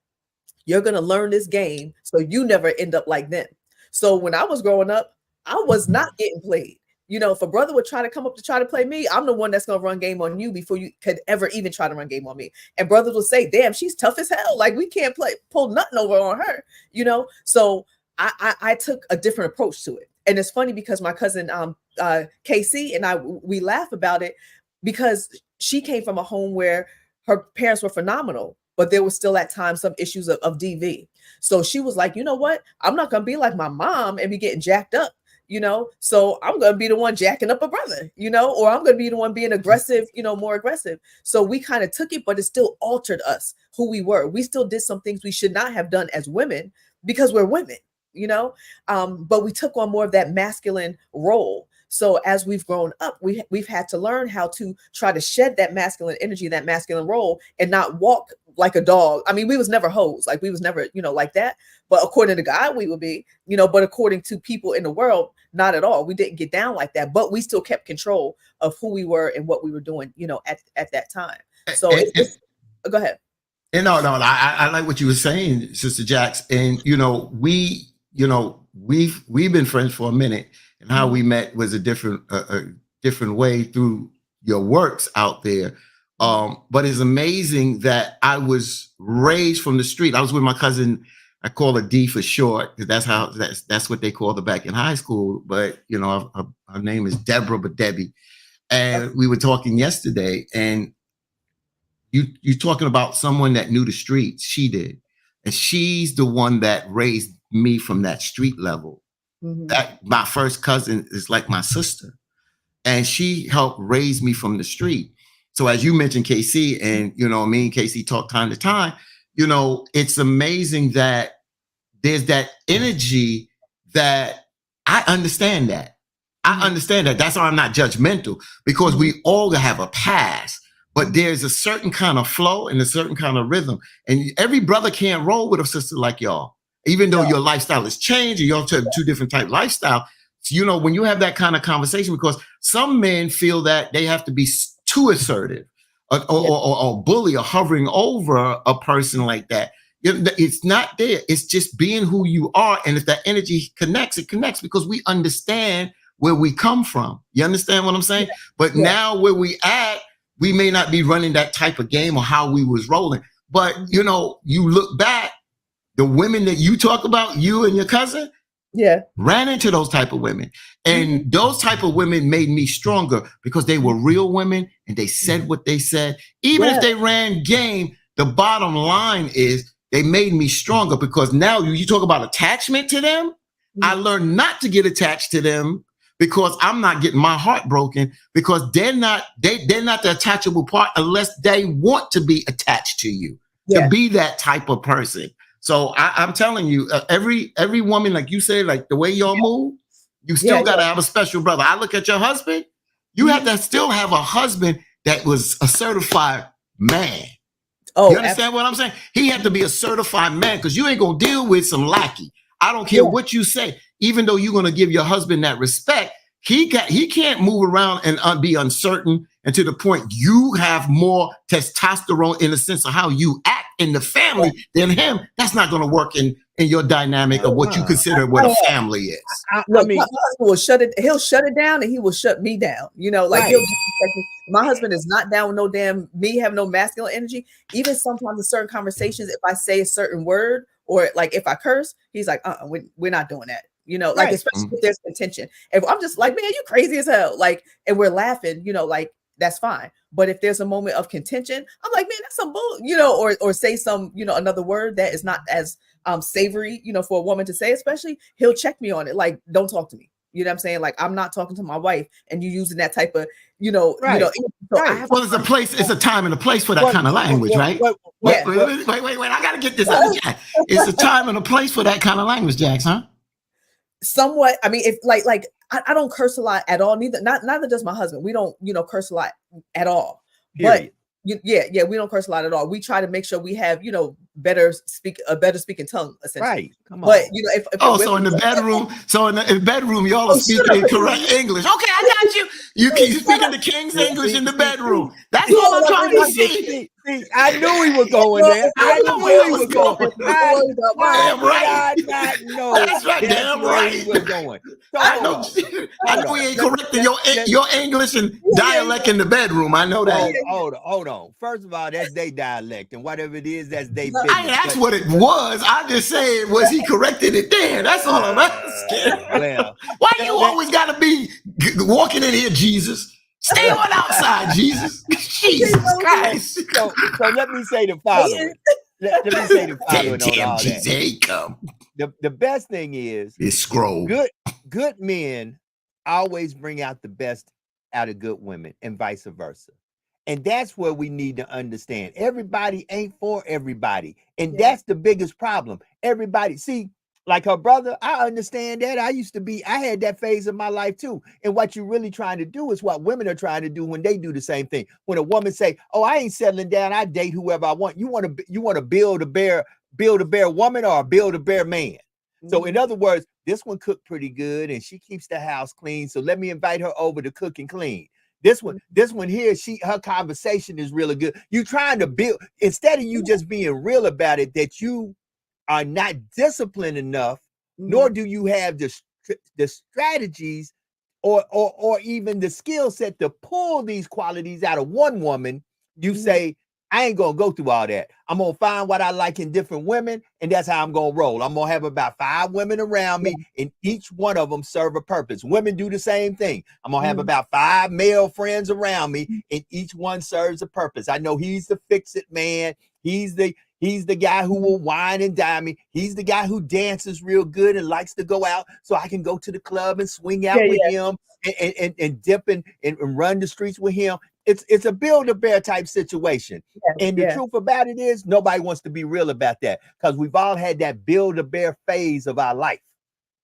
You're going to learn this game so you never end up like them. So when I was growing up, I was not getting played. You know, if a brother would try to come up to try to play me, I'm the one that's going to run game on you before you could ever even try to run game on me. And brothers will say, damn, she's tough as hell. Like we can't pull nothing over on her, you know? So I took a different approach to it. And it's funny because my cousin, KC and we laugh about it because she came from a home where her parents were phenomenal, but there was still at times some issues of DV. So she was like, you know what? I'm not going to be like my mom and be getting jacked up, you know? So I'm going to be the one jacking up a brother, you know, or I'm going to be the one being aggressive, you know, more aggressive. So we kind of took it, but it still altered us, who we were. We still did some things we should not have done as women because we're women, you know? But we took on more of that masculine role. So as we've grown up, we've had to learn how to try to shed that masculine energy, that masculine role, and not walk like a dog. I mean, we was never hoes, like we was never, you know, like that. But according to God, we would be, you know, but according to people in the world, not at all. We didn't get down like that, but we still kept control of who we were and what we were doing, you know, at that time. So go ahead. And no, I like what you were saying, Sister Jax. And, you know, we've been friends for a minute. And how we met was a different way through your works out there. But it's amazing that I was raised from the street. I was with my cousin. I call her D for short because that's what they called her back in high school. But you know, her name is Deborah, but Debbie. And we were talking yesterday, and you're talking about someone that knew the streets. She did, and she's the one that raised me from that street level. That my first cousin is like my sister, and she helped raise me from the street. So as you mentioned, KC, and you know, me and KC talk time to time, you know, it's amazing that there's that energy that I understand that. I understand that. That's why I'm not judgmental, because we all have a past, but there's a certain kind of flow and a certain kind of rhythm. And every brother can't roll with a sister like y'all. Even though your lifestyle has changed, and you all have two different type of lifestyle, you know, when you have that kind of conversation, because some men feel that they have to be too assertive or bully or hovering over a person like that. It's not there. It's just being who you are. And if that energy connects, it connects because we understand where we come from. You understand what I'm saying? Yeah. But Yeah. now where we at, we may not be running that type of game or how we was rolling. But, you know, you look back, the women that you talk about, you and your cousin, ran into those type of women. And those type of women made me stronger because they were real women and they said what they said. Even if they ran game, the bottom line is they made me stronger because now you talk about attachment to them. I learned not to get attached to them because I'm not getting my heart broken because they're not the attachable part unless they want to be attached to you, to be that type of person. So I'm telling you, every woman, like you say, like the way y'all move, you still got to have a special brother. I look at your husband, you have to still have a husband that was a certified man. Oh, you understand what I'm saying? He had to be a certified man because you ain't going to deal with some lackey. I don't care what you say. Even though you're going to give your husband that respect, he can't move around and be uncertain and to the point you have more testosterone in the sense of how you act in the family than him. That's not going to work in your dynamic of what you consider what a family is. I mean, my husband will shut it. He'll shut it down and he will shut me down. You know, like my husband is not down with no damn me having no masculine energy. Even sometimes in certain conversations, if I say a certain word or like if I curse, he's like, we're not doing that. You know, like especially if there's contention. If I'm just like, man, you crazy as hell. Like, and we're laughing, you know, like that's fine. But if there's a moment of contention, I'm like, man, that's some bull, you know, or say some, you know, another word that is not as savory, you know, for a woman to say, especially, he'll check me on it. Like, don't talk to me. You know what I'm saying? Like, I'm not talking to my wife and you using that type of, you know, so well, there's a place, it's a time and a place for that kind of language, right? Wait, I gotta get this out of Jack. It's a time and a place for that kind of language, Jax, huh? Somewhat. I mean, if like I don't curse a lot at all. Neither does my husband. We don't, you know, curse a lot at all. Period. But we don't curse a lot at all. We try to make sure we have, you know, a better speaking tongue, essentially. Right. Come on. But you know, if so in the bedroom, y'all are speaking correct English. Okay, I got you. You speaking the King's English in the bedroom. That's all I'm trying to see. I knew he was going there. I knew he was going. Damn right. I know. That's right. Damn right. He was going. So I know he ain't correcting your English and dialect in the bedroom. I know that. Hold on. First of all, that's their dialect, and whatever it is, that's their business. I asked what it was. I just said, was he correcting it there? That's all I'm asking. Well, why you always got to be walking in here, Jesus? Stay on outside, Jesus. Jesus Christ. So let me say the following. Let me say the following on all Jesus, that. Here he come. The best thing is scroll. Good men always bring out the best out of good women and vice versa. And that's where we need to understand. Everybody ain't for everybody. And that's the biggest problem. Everybody, see, like her brother, I understand that. I had that phase of my life too. And what you're really trying to do is what women are trying to do when they do the same thing. When a woman say, "Oh, I ain't settling down. I date whoever I want." You want to build a bear woman or build a bear man. So in other words, this one cooked pretty good and she keeps the house clean. So let me invite her over to cook and clean. This one here, her conversation is really good. You trying to build, instead of you just being real about it, that you are not disciplined enough, nor do you have the strategies or even the skill set to pull these qualities out of one woman. You say, I ain't gonna go through all that. I'm gonna find what I like in different women, and that's how I'm gonna roll. I'm gonna have about 5 women around me, and each one of them serve a purpose. Women do the same thing. I'm gonna have about 5 male friends around me, and each one serves a purpose. I know he's the fix-it man. He's the guy who will wine and dine me. He's the guy who dances real good and likes to go out, so I can go to the club and swing out with him and dip and run the streets with him. It's a Build-A-Bear type situation. And the truth about it is nobody wants to be real about that because we've all had that Build-A-Bear phase of our life.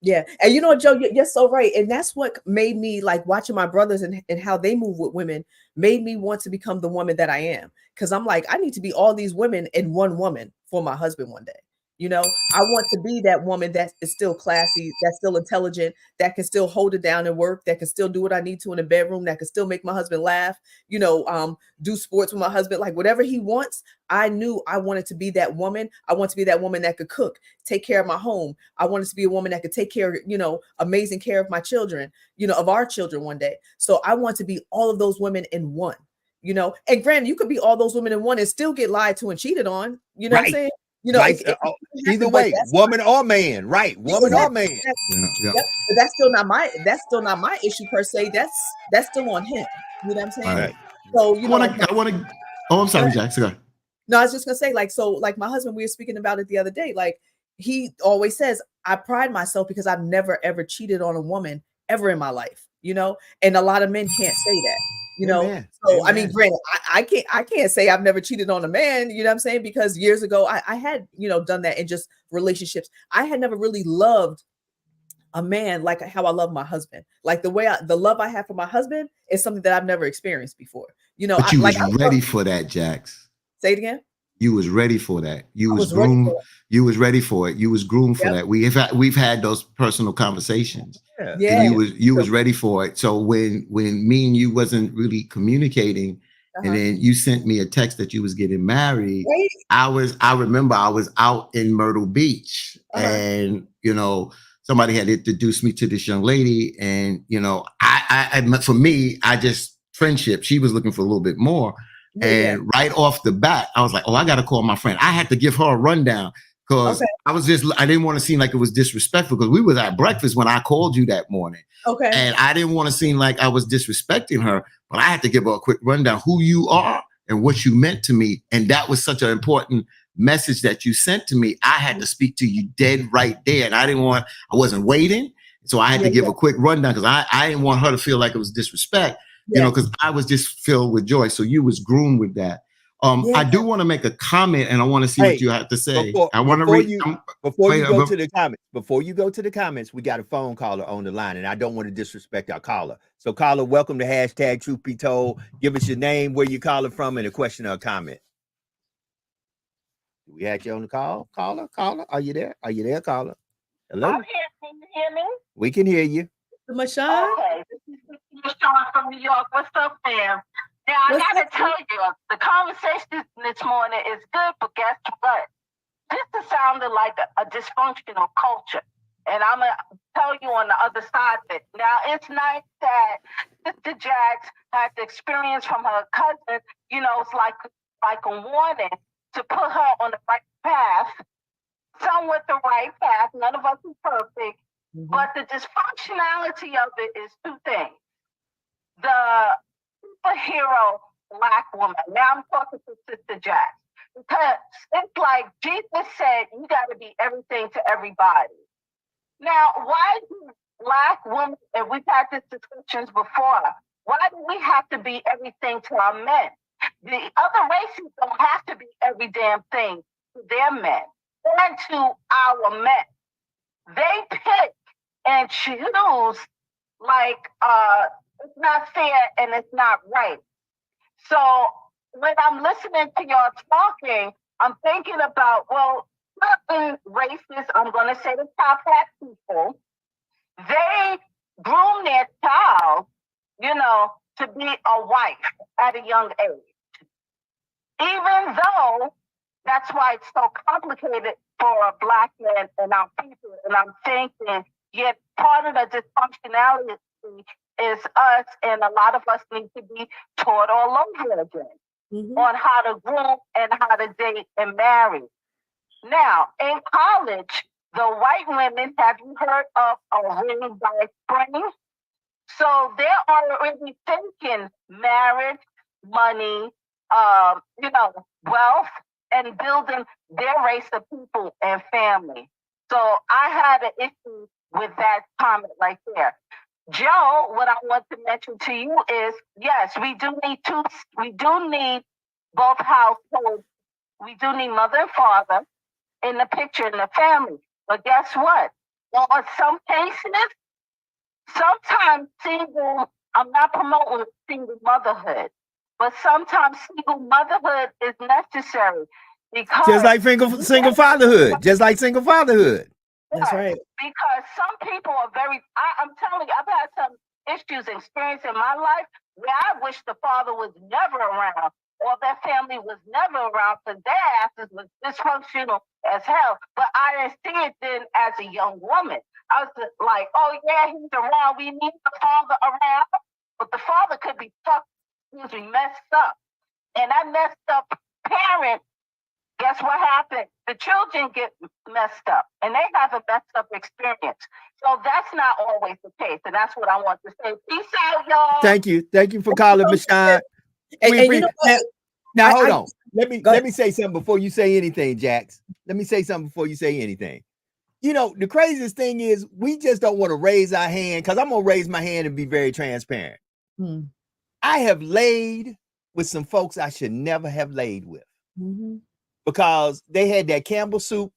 Yeah. And you know, Joe, you're so right. And that's what made me like watching my brothers and how they move with women made me want to become the woman that I am. Because I'm like, I need to be all these women in one woman for my husband one day. You know, I want to be that woman that is still classy, that's still intelligent, that can still hold it down and work, that can still do what I need to in the bedroom, that can still make my husband laugh, you know, do sports with my husband, like whatever he wants. I knew I wanted to be that woman. I want to be that woman that could cook, take care of my home. I wanted to be a woman that could take care, you know, amazing care of my children, you know, of our children one day. So I want to be all of those women in one, you know. And granted, you could be all those women in one and still get lied to and cheated on. You know what I'm Right. saying? You know, Like either way, woman or man, right? Woman or man. Yeah. Yep. But that's still not my issue per se. That's still on him. You know what I'm saying? Right. So you know, I want to. Oh, I'm sorry, Jack. Go. no, I was just gonna say, like, so like my husband, we were speaking about it the other day. Like he always says, I pride myself because I've never ever cheated on a woman ever in my life, you know, and a lot of men can't say that. You know, Amen. so I mean, Amen. granted, I can't say I've never cheated on a man, you know what I'm saying? Because years ago I had, you know, done that in just relationships. I had never really loved a man like how I love my husband. Like the love I have for my husband is something that I've never experienced before. You know, But you was I ready for that, Jax. say it again. You was ready for that. You was ready groomed. for it. You was ready for it. You was groomed for Yep. that. We've had those personal conversations. Yeah. And you was ready for it. So when me and you wasn't really communicating, and then you sent me a text that you was getting married, Right. I remember I was out in Myrtle Beach, and you know, somebody had introduced me to this young lady, and you know, I for me, I just friendship. She was looking for a little bit more. And right off the bat, I was like, oh, I got to call my friend. I had to give her a rundown because I didn't want to seem like it was disrespectful because we was at breakfast when I called you that morning. Okay. And I didn't want to seem like I was disrespecting her, but I had to give her a quick rundown who you are and what you meant to me. And that was such an important message that you sent to me. I had to speak to you dead right there. And I wasn't waiting. So I had to give a quick rundown because I didn't want her to feel like it was disrespect. You know, because I was just filled with joy. So you was groomed with that. I do want to make a comment, and I want to see what you have to say. I want to read. Before you go to the comments, we got a phone caller on the line, and I don't want to disrespect our caller. So, caller, welcome to hashtag Truth Be Told. Give us your name, where you calling from, and a question or a comment. We had you on the call, caller. Are you there? Are you there, caller? Hello. I'm here. Can you hear me? We can hear you. Mashawn? Okay, this is Mashawn from New York. What's up, fam? Now, I got to tell you, the conversation this morning is good, but guess what? This is sounding like a dysfunctional culture. And I'm going to tell you on the other side of it. Now, it's nice that Sister Jax had the experience from her cousin. You know, it's like a warning to put her on the right path. Some with the right path. None of us is perfect. But the dysfunctionality of it is two things. The superhero Black woman. Now I'm talking to Sister Jax. Because it's like Jesus said, you got to be everything to everybody. Now, why do Black women, and we've had these discussions before, why do we have to be everything to our men? The other races don't have to be every damn thing to their men and to our men. They pick and choose like it's not fair and it's not right. So when I'm listening to y'all talking, I'm thinking about, well, certain races, I'm going to say the top hat people, they groom their child, you know, to be a wife at a young age. Even though that's why it's so complicated for a Black man and our people. And I'm thinking, yet part of the dysfunctionality is us, and a lot of us need to be taught all over again on how to groom and how to date and marry. Now, in college, the white women, have you heard of a ring by spring? So they're already thinking marriage, money, you know, wealth, and building their race of people and family. So I had an issue with that comment right there. Joe, what I want to mention to you is, yes, we do need both households. We do need mother and father in the picture in the family. But guess what? On some cases, sometimes I'm not promoting single motherhood, but sometimes single motherhood is necessary. Because Just like single fatherhood. Just like single fatherhood. That's right. Because some people are I'm telling you, I've had some issues and experience in my life where I wish the father was never around or their family was never around because their asses was dysfunctional as hell. But I didn't see it then as a young woman. I was like, oh yeah, he's around. We need the father around. But the father could be messed up. And that messed up parent, guess what happened? The children get messed up and they have a messed up experience. So that's not always the case. And that's what I want to say. Peace out, y'all. Thank you. Thank you for calling, Michonne. And you know what? Now hold on. Let me say something before you say anything, Jax. Let me say something before you say anything. You know, the craziest thing is we just don't want to raise our hand because I'm going to raise my hand and be very transparent. I have laid with some folks I should never have laid with because they had that Campbell soup,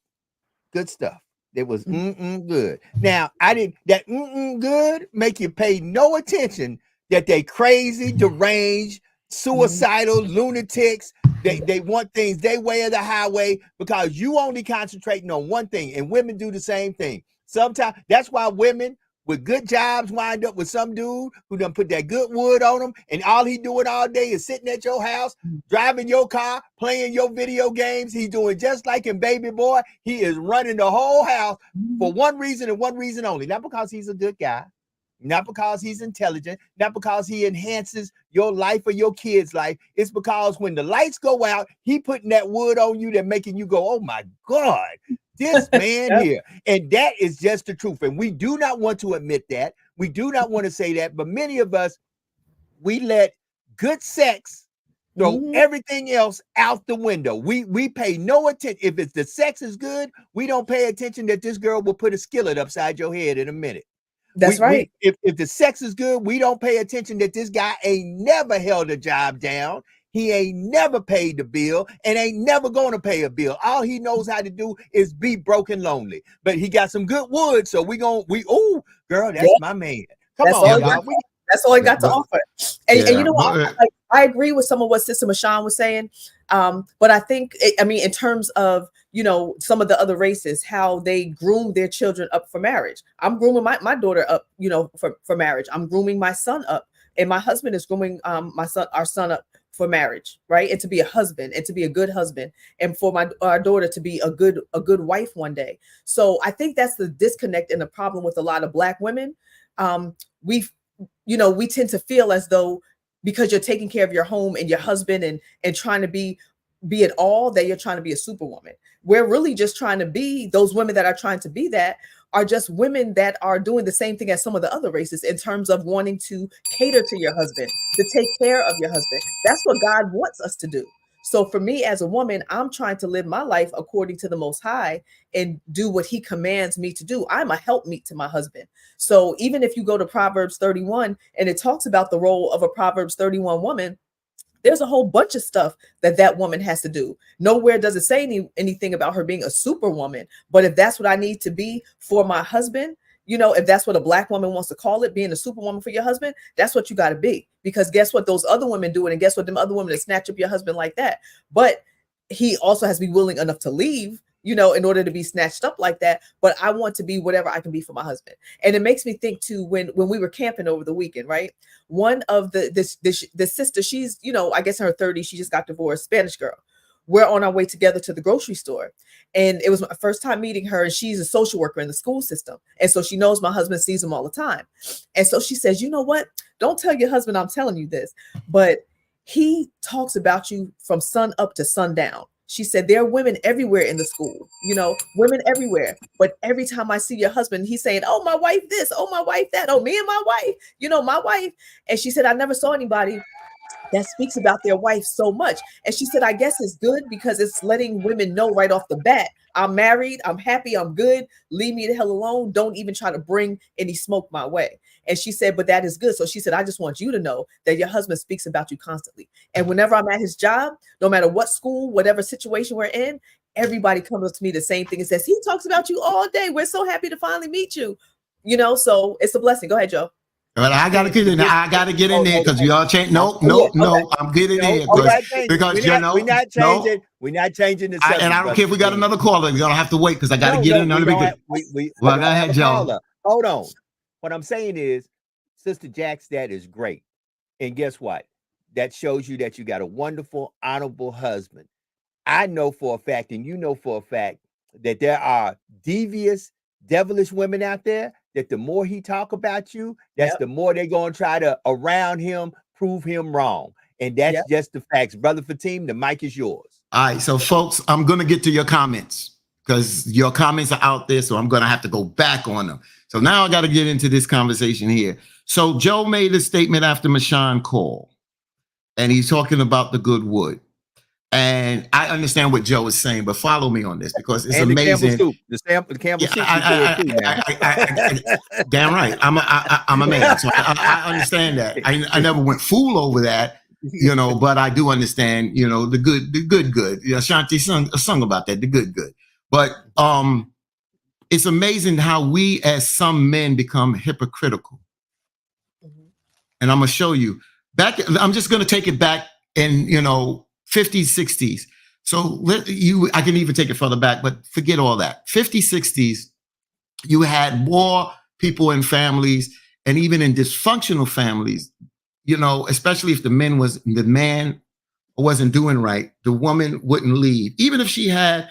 good stuff. It was good. Now, I didn't, that good make you pay no attention that they crazy, deranged, suicidal, lunatics. They want things their way or the highway because you only concentrating on one thing, and women do the same thing. Sometimes that's why women with good jobs wind up with some dude who done put that good wood on them, and all he doing all day is sitting at your house, driving your car, playing your video games. He's doing just like in Baby Boy. He is running the whole house for one reason and one reason only. Not because he's a good guy, not because he's intelligent, not because he enhances your life or your kids' life. It's because when the lights go out, he putting that wood on you that making you go, oh my God, this man here. And that is just the truth. And we do not want to admit that. We do not want to say that. But many of us, we let good sex throw everything else out the window. We pay no attention. If it's the sex is good, we don't pay attention that this girl will put a skillet upside your head in a minute. That's right. If the sex is good, we don't pay attention that this guy ain't never held a job down. He ain't never paid the bill and ain't never going to pay a bill. All he knows how to do is be broken lonely. But he got some good wood, so oh, girl, that's my man. Come on, y'all. That's all he got to offer. And you know what? I agree with some of what Sister Michonne was saying. But I think, in terms of, some of the other races, how they groom their children up for marriage. I'm grooming my daughter up, for marriage. I'm grooming my son up. And my husband is grooming our son up for marriage, right? And to be a husband and to be a good husband, and for our daughter to be a good wife one day. So I think that's the disconnect and the problem with a lot of Black women. We tend to feel as though because you're taking care of your home and your husband and trying to be it all, that you're trying to be a superwoman. We're really just trying to be those women that are trying to be that are just women that are doing the same thing as some of the other races in terms of wanting to cater to your husband, to take care of your husband. That's what God wants us to do. So for me as a woman, I'm trying to live my life according to the Most High and do what he commands me to do. I'm a helpmeet to my husband. So even if you go to Proverbs 31 and it talks about the role of a Proverbs 31 woman, there's a whole bunch of stuff that woman has to do. Nowhere does it say anything about her being a superwoman. But if that's what I need to be for my husband, if that's what a Black woman wants to call it, being a superwoman for your husband, that's what you got to be. Because guess what? Those other women do it. And guess what? Them other women that snatch up your husband like that. But he also has to be willing enough to leave, in order to be snatched up like that. But I want to be whatever I can be for my husband. And it makes me think too, when we were camping over the weekend, right? One of the sister, she's, I guess in her 30s, she just got divorced, Spanish girl. We're on our way together to the grocery store. And it was my first time meeting her. And she's a social worker in the school system. And so she knows my husband sees him all the time. And so she says, you know what? Don't tell your husband I'm telling you this, but he talks about you from sun up to sundown. She said, there are women everywhere in the school, women everywhere. But every time I see your husband, he's saying, oh, my wife this, oh, my wife that, oh, me and my wife, my wife. And she said, I never saw anybody that speaks about their wife so much. And she said, I guess it's good because it's letting women know right off the bat, I'm married, I'm happy, I'm good. Leave me the hell alone. Don't even try to bring any smoke my way. And she said, but that is good. So she said, I just want you to know that your husband speaks about you constantly. And whenever I'm at his job, no matter what school, whatever situation we're in, everybody comes to me the same thing and says, he talks about you all day. We're so happy to finally meet you. So it's a blessing. Go ahead, Joe. But I gotta get in there. I gotta get in there because y'all change. No, I'm getting in We're there not changing. because We're not changing. We're not changing the subject. And I don't care if we got another caller. You're gonna have to wait because I gotta get in. Well, go ahead, Joe. Hold on. What I'm saying is, Sister Jack's dad is great, and guess what? That shows you that you got a wonderful, honorable husband. I know for a fact, and you know for a fact, that there are devious, devilish women out there that the more he talk about you, that's the more they're going to try to, around him, prove him wrong. And that's just the facts. Brother Fatim, the mic is yours. All right, so folks, I'm going to get to your comments because your comments are out there, so I'm going to have to go back on them. So now I got to get into this conversation here. So Joe made a statement after Mashawn call, and he's talking about the good wood. And I understand what Joe is saying, but follow me on this because it's amazing. The Campbell soup. Damn right. I'm a man, so I understand that. I never went fool over that, but I do understand, the good. Ashanti sung about that, the good. But it's amazing how we as some men become hypocritical. And I'm gonna show you. I'm just gonna take it back in 50s, 60s. So I can even take it further back, but forget all that. 50s, 60s, you had more people in families and even in dysfunctional families, especially if the man wasn't doing right, the woman wouldn't lead. Even if she had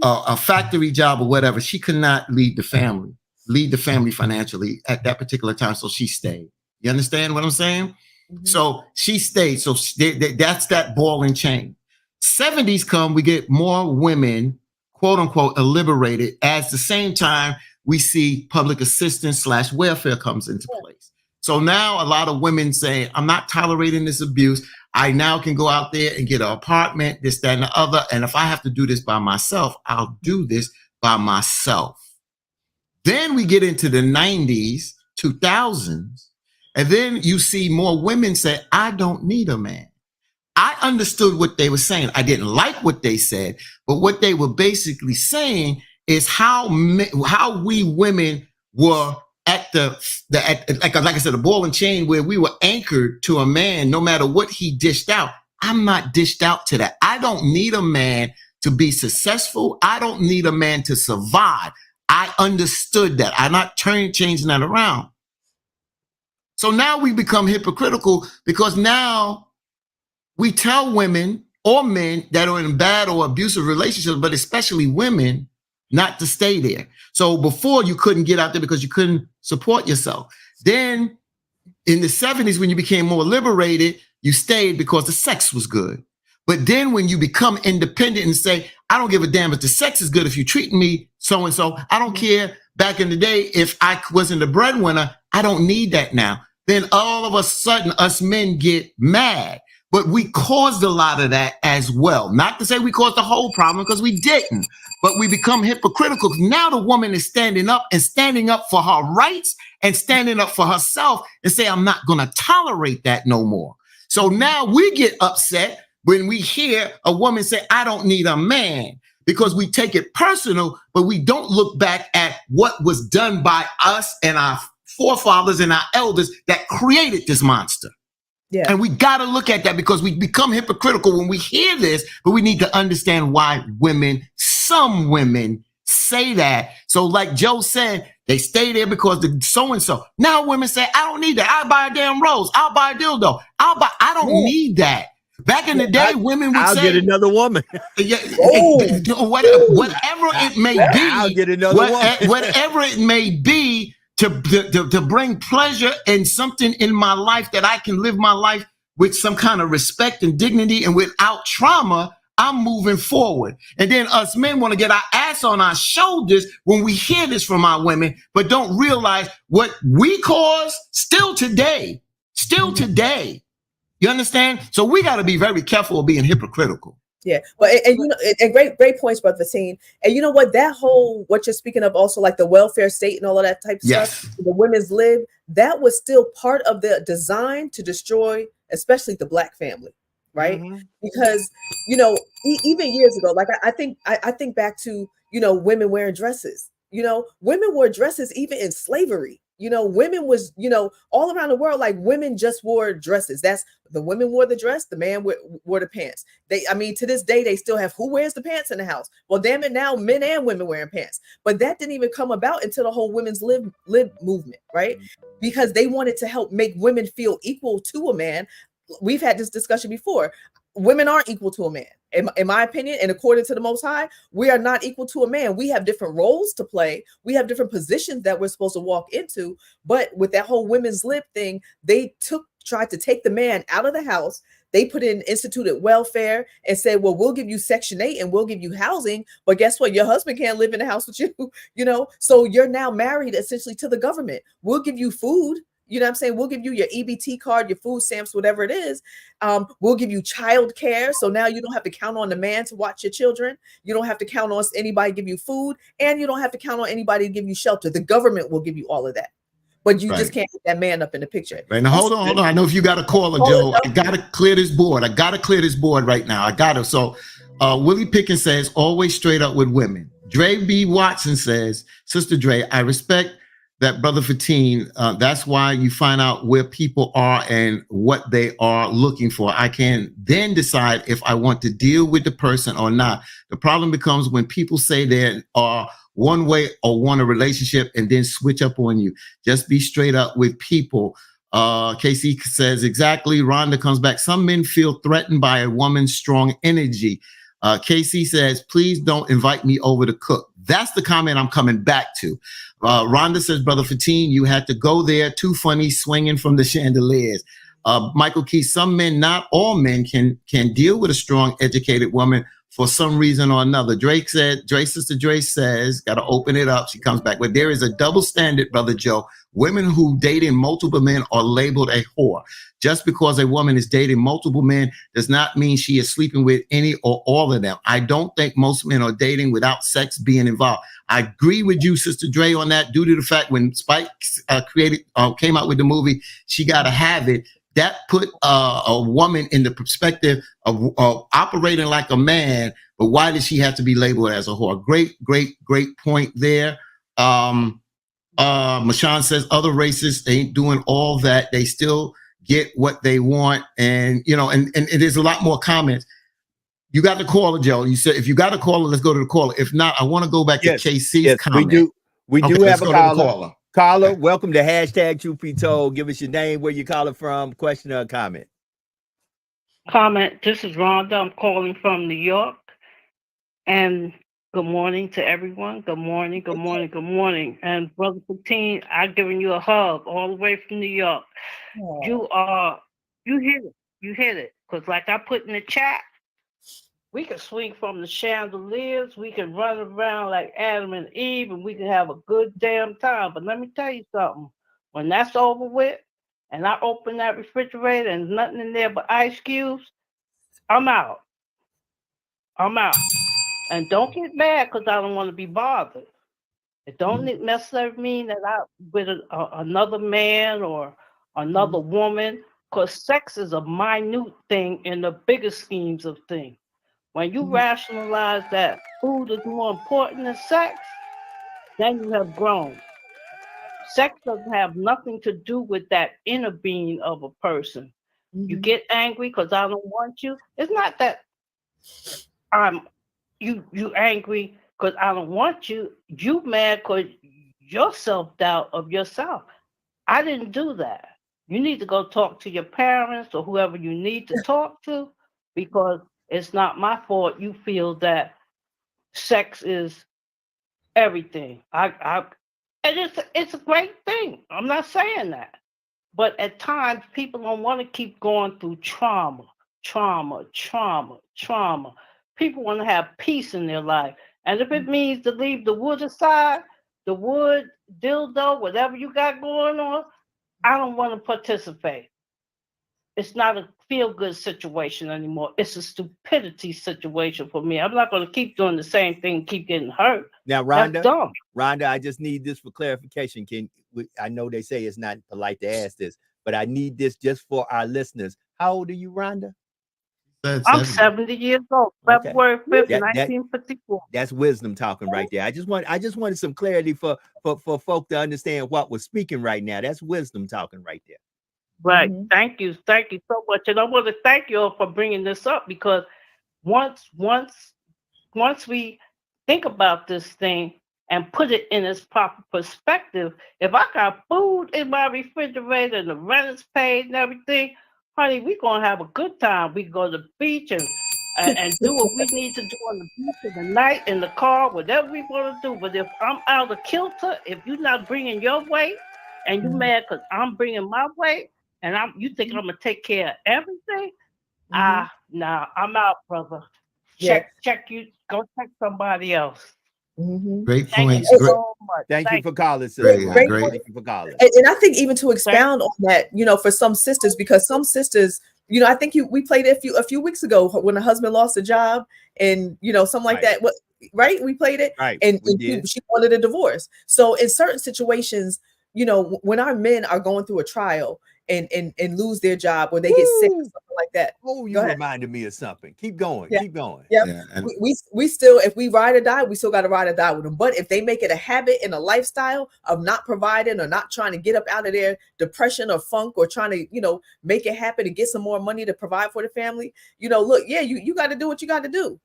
a factory job or whatever, she could not lead the family financially at that particular time. So she stayed. You understand what I'm saying? Mm-hmm. So she stayed. So that's that ball and chain. 70s come, we get more women, quote unquote, liberated. At the same time, we see public assistance / welfare comes into place. So now a lot of women say, I'm not tolerating this abuse. I now can go out there and get an apartment, this, that, and the other. And if I have to do this by myself, I'll do this by myself. Then we get into the 90s, 2000s. And then you see more women say, I don't need a man. I understood what they were saying. I didn't like what they said, but what they were basically saying is how we women were at like I said, the ball and chain where we were anchored to a man no matter what he dished out. I'm not dished out to that. I don't need a man to be successful. I don't need a man to survive. I understood that. I'm not changing that around. So now we become hypocritical because now we tell women or men that are in bad or abusive relationships, but especially women, not to stay there. So before you couldn't get out there because you couldn't support yourself. Then in the 70s, when you became more liberated, you stayed because the sex was good. But then when you become independent and say, I don't give a damn if the sex is good, if you treat me so-and-so, I don't care. Back in the day, if I wasn't the breadwinner, I don't need that now. Then all of a sudden, us men get mad. But we caused a lot of that as well. Not to say we caused the whole problem, because we didn't. But we become hypocritical. Now the woman is standing up for her rights and standing up for herself and say, I'm not going to tolerate that no more. So now we get upset when we hear a woman say, I don't need a man, because we take it personal, but we don't look back at what was done by us and our forefathers and our elders that created this monster. Yeah. And we got to look at that, because we become hypocritical when we hear this, but we need to understand why some women say that. So like Joe said, they stay there because the so-and-so. Now women say, I don't need that. I'll buy a damn rose. I'll buy a dildo. I don't need that. Back in the day, women would I'll say, get another woman. Whatever it may be, I'll get another woman. Whatever it may be, to bring pleasure and something in my life that I can live my life with some kind of respect and dignity and without trauma, I'm moving forward. And then us men want to get our ass on our shoulders when we hear this from our women, but don't realize what we cause still today. You understand? So we got to be very careful of being hypocritical. Yeah, but and great points, Brother Fatim. And you know what? That whole what you're speaking of, also like the welfare state and all of that type of stuff, the women's lib, that was still part of the design to destroy, especially the Black family, right? Mm-hmm. Because even years ago, like I think back to women wearing dresses. Women wore dresses even in slavery. You know, women was, you know, all around the world, like women just wore dresses. That's the women wore the dress, the man wore the pants. I mean, to this day, they still have who wears the pants in the house. Well, damn it, now men and women wearing pants. But that didn't even come about until the whole women's lib movement, right? Because they wanted to help make women feel equal to a man. We've had this discussion before. Women aren't equal to a man. In my opinion, and according to the Most High, we are not equal to a man. We have different roles to play. We have different positions that we're supposed to walk into. But with that whole women's lib thing, they tried to take the man out of the house. They instituted welfare and said, well, we'll give you Section 8 and we'll give you housing. But guess what? Your husband can't live in the house with you, you know? So you're now married essentially to the government. We'll give you food. You know what I'm saying? We'll give you your EBT card, your food stamps, whatever it is. We'll give you child care. So now you don't have to count on the man to watch your children. You don't have to count on anybody to give you food. And you don't have to count on anybody to give you shelter. The government will give you all of that. But you just can't get that man up in the picture. Right now, hold on. I know if you got a caller, Joe. I got to clear this board. Right now. I got to. So Willie Pickens says, always straight up with women. Dre B. Watson says, Sister Dre, I respect that, Brother Fatine. That's why you find out where people are and what they are looking for. I can then decide if I want to deal with the person or not. The problem becomes when people say they are one way or want a relationship and then switch up on you. Just be straight up with people. KC says, exactly. Rhonda comes back. Some men feel threatened by a woman's strong energy. KC says, please don't invite me over to cook. That's the comment I'm coming back to. Rhonda says, Brother Fatine, you had to go there. Too funny, swinging from the chandeliers. Michael Key, some men, not all men, can deal with a strong, educated woman for some reason or another. Sister Dre says, got to open it up. She comes back. But there is a double standard, Brother Joe. Women who dating multiple men are labeled a whore. Just because a woman is dating multiple men does not mean she is sleeping with any or all of them. I don't think most men are dating without sex being involved. I agree with you, Sister Dre, on that, due to the fact when Spike came out with the movie, She Gotta Have It, that put a woman in the perspective of operating like a man, but why did she have to be labeled as a whore? Great point there. Mashawn says other races ain't doing all that. They still get what they want. And, you know, and there's a lot more comments. You got the caller, Joe. You said, if you got a caller, let's go to the caller. If not, I want to go back to KC's comment. We do have a caller. Caller, welcome to hashtag Truth Be Told. Give us your name, where you calling from, question or comment. This is Rhonda. I'm calling from New York. And good morning to everyone. Good morning. And Brother Fatine, I've given you a hug all the way from New York. Aww. You hit it. Because like I put in the chat, we can swing from the chandeliers. We can run around like Adam and Eve, and we can have a good damn time. But let me tell you something. When that's over with, and I open that refrigerator and there's nothing in there but ice cubes, I'm out. And don't get mad because I don't want to be bothered. It don't necessarily mean that I'm with another man or another woman, because sex is a minute thing in the bigger schemes of things. When you rationalize that food is more important than sex, then you have grown. Sex doesn't have nothing to do with that inner being of a person. You get angry because I don't want you. It's not that you angry because I don't want you. You mad because your self-doubt of yourself. I didn't do that. You need to go talk to your parents or whoever you need to talk to, because it's not my fault you feel that sex is everything. And it's a great thing. I'm not saying that. But at times, people don't want to keep going through trauma. People want to have peace in their life. And if it means to leave the wood aside, the wood, dildo, whatever you got going on, I don't want to participate. It's not a feel-good situation anymore. It's a stupidity situation for me. I'm not going to keep doing the same thing, keep getting hurt. Now, Rhonda, I just need this for clarification. I know they say it's not polite to ask this, but I need this just for our listeners. How old are you, Rhonda? I'm 70 years old. Okay. February 5th, That- 1954. That's wisdom talking right there. I just wanted some clarity for folk to understand what was speaking right now. That's wisdom talking right there. Right. Mhm. Thank you so much. And I want to thank you all for bringing this up, because once we think about this thing and put it in its proper perspective, if I got food in my refrigerator and the rent is paid and everything, honey, we're gonna have a good time. We go to the beach and do what we need to do on the beach in the night, in the car, whatever we want to do. But if I'm out of kilter, if you're not bringing your weight and you mad because I'm bringing my weight, and you think I'm gonna take care of everything, nah, I'm out, brother. Check you. Go check somebody else. Great Thank points. you Great. so much. Thank you for calling, sir. Great. Thank you for calling. And I think even to expound on that, for some sisters, because some sisters, I think we played it a few weeks ago when a husband lost a job and something like that. What, right? We played it, Right? And we she wanted a divorce. So in certain situations, when our men are going through a trial and lose their job or they get sick or something like that. Oh, you reminded me of something. Keep going. Yeah. Keep going. Yeah. And We still, if we ride or die, we still got to ride or die with them. But if they make it a habit and a lifestyle of not providing or not trying to get up out of their depression or funk or trying to, make it happen and get some more money to provide for the family, look, yeah, you got to do what you got to do.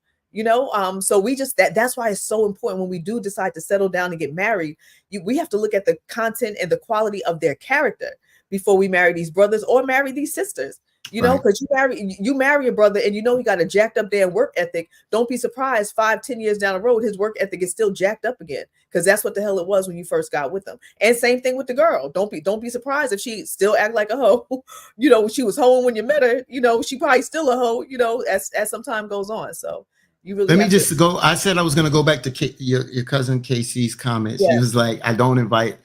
So we just that's why it's so important when we do decide to settle down and get married. We have to look at the content and the quality of their character before we marry these brothers or marry these sisters. Because you marry a brother and he got a jacked up damn work ethic. Don't be surprised 5-10 years down the road his work ethic is still jacked up again, because that's what the hell it was when you first got with them. And same thing with the girl. Don't be surprised if she still act like a hoe. She was hoeing when you met her. She probably still a hoe. As some time goes on. So you really let me just go. I said I was going to go back to your cousin KC's comments. Yeah. She was like, I don't invite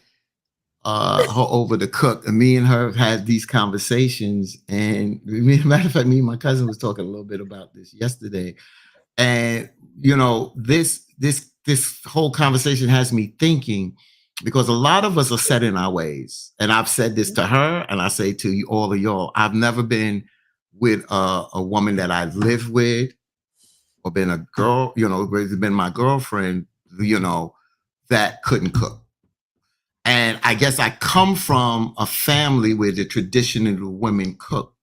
her over to cook. And me and her have had these conversations. And matter of fact, me and my cousin was talking a little bit about this yesterday. And this whole conversation has me thinking, because a lot of us are set in our ways. And I've said this to her, and I say to you, all of y'all, I've never been with a woman that I've lived with or been a girl, been my girlfriend, that couldn't cook. And I guess I come from a family where the traditional women cook.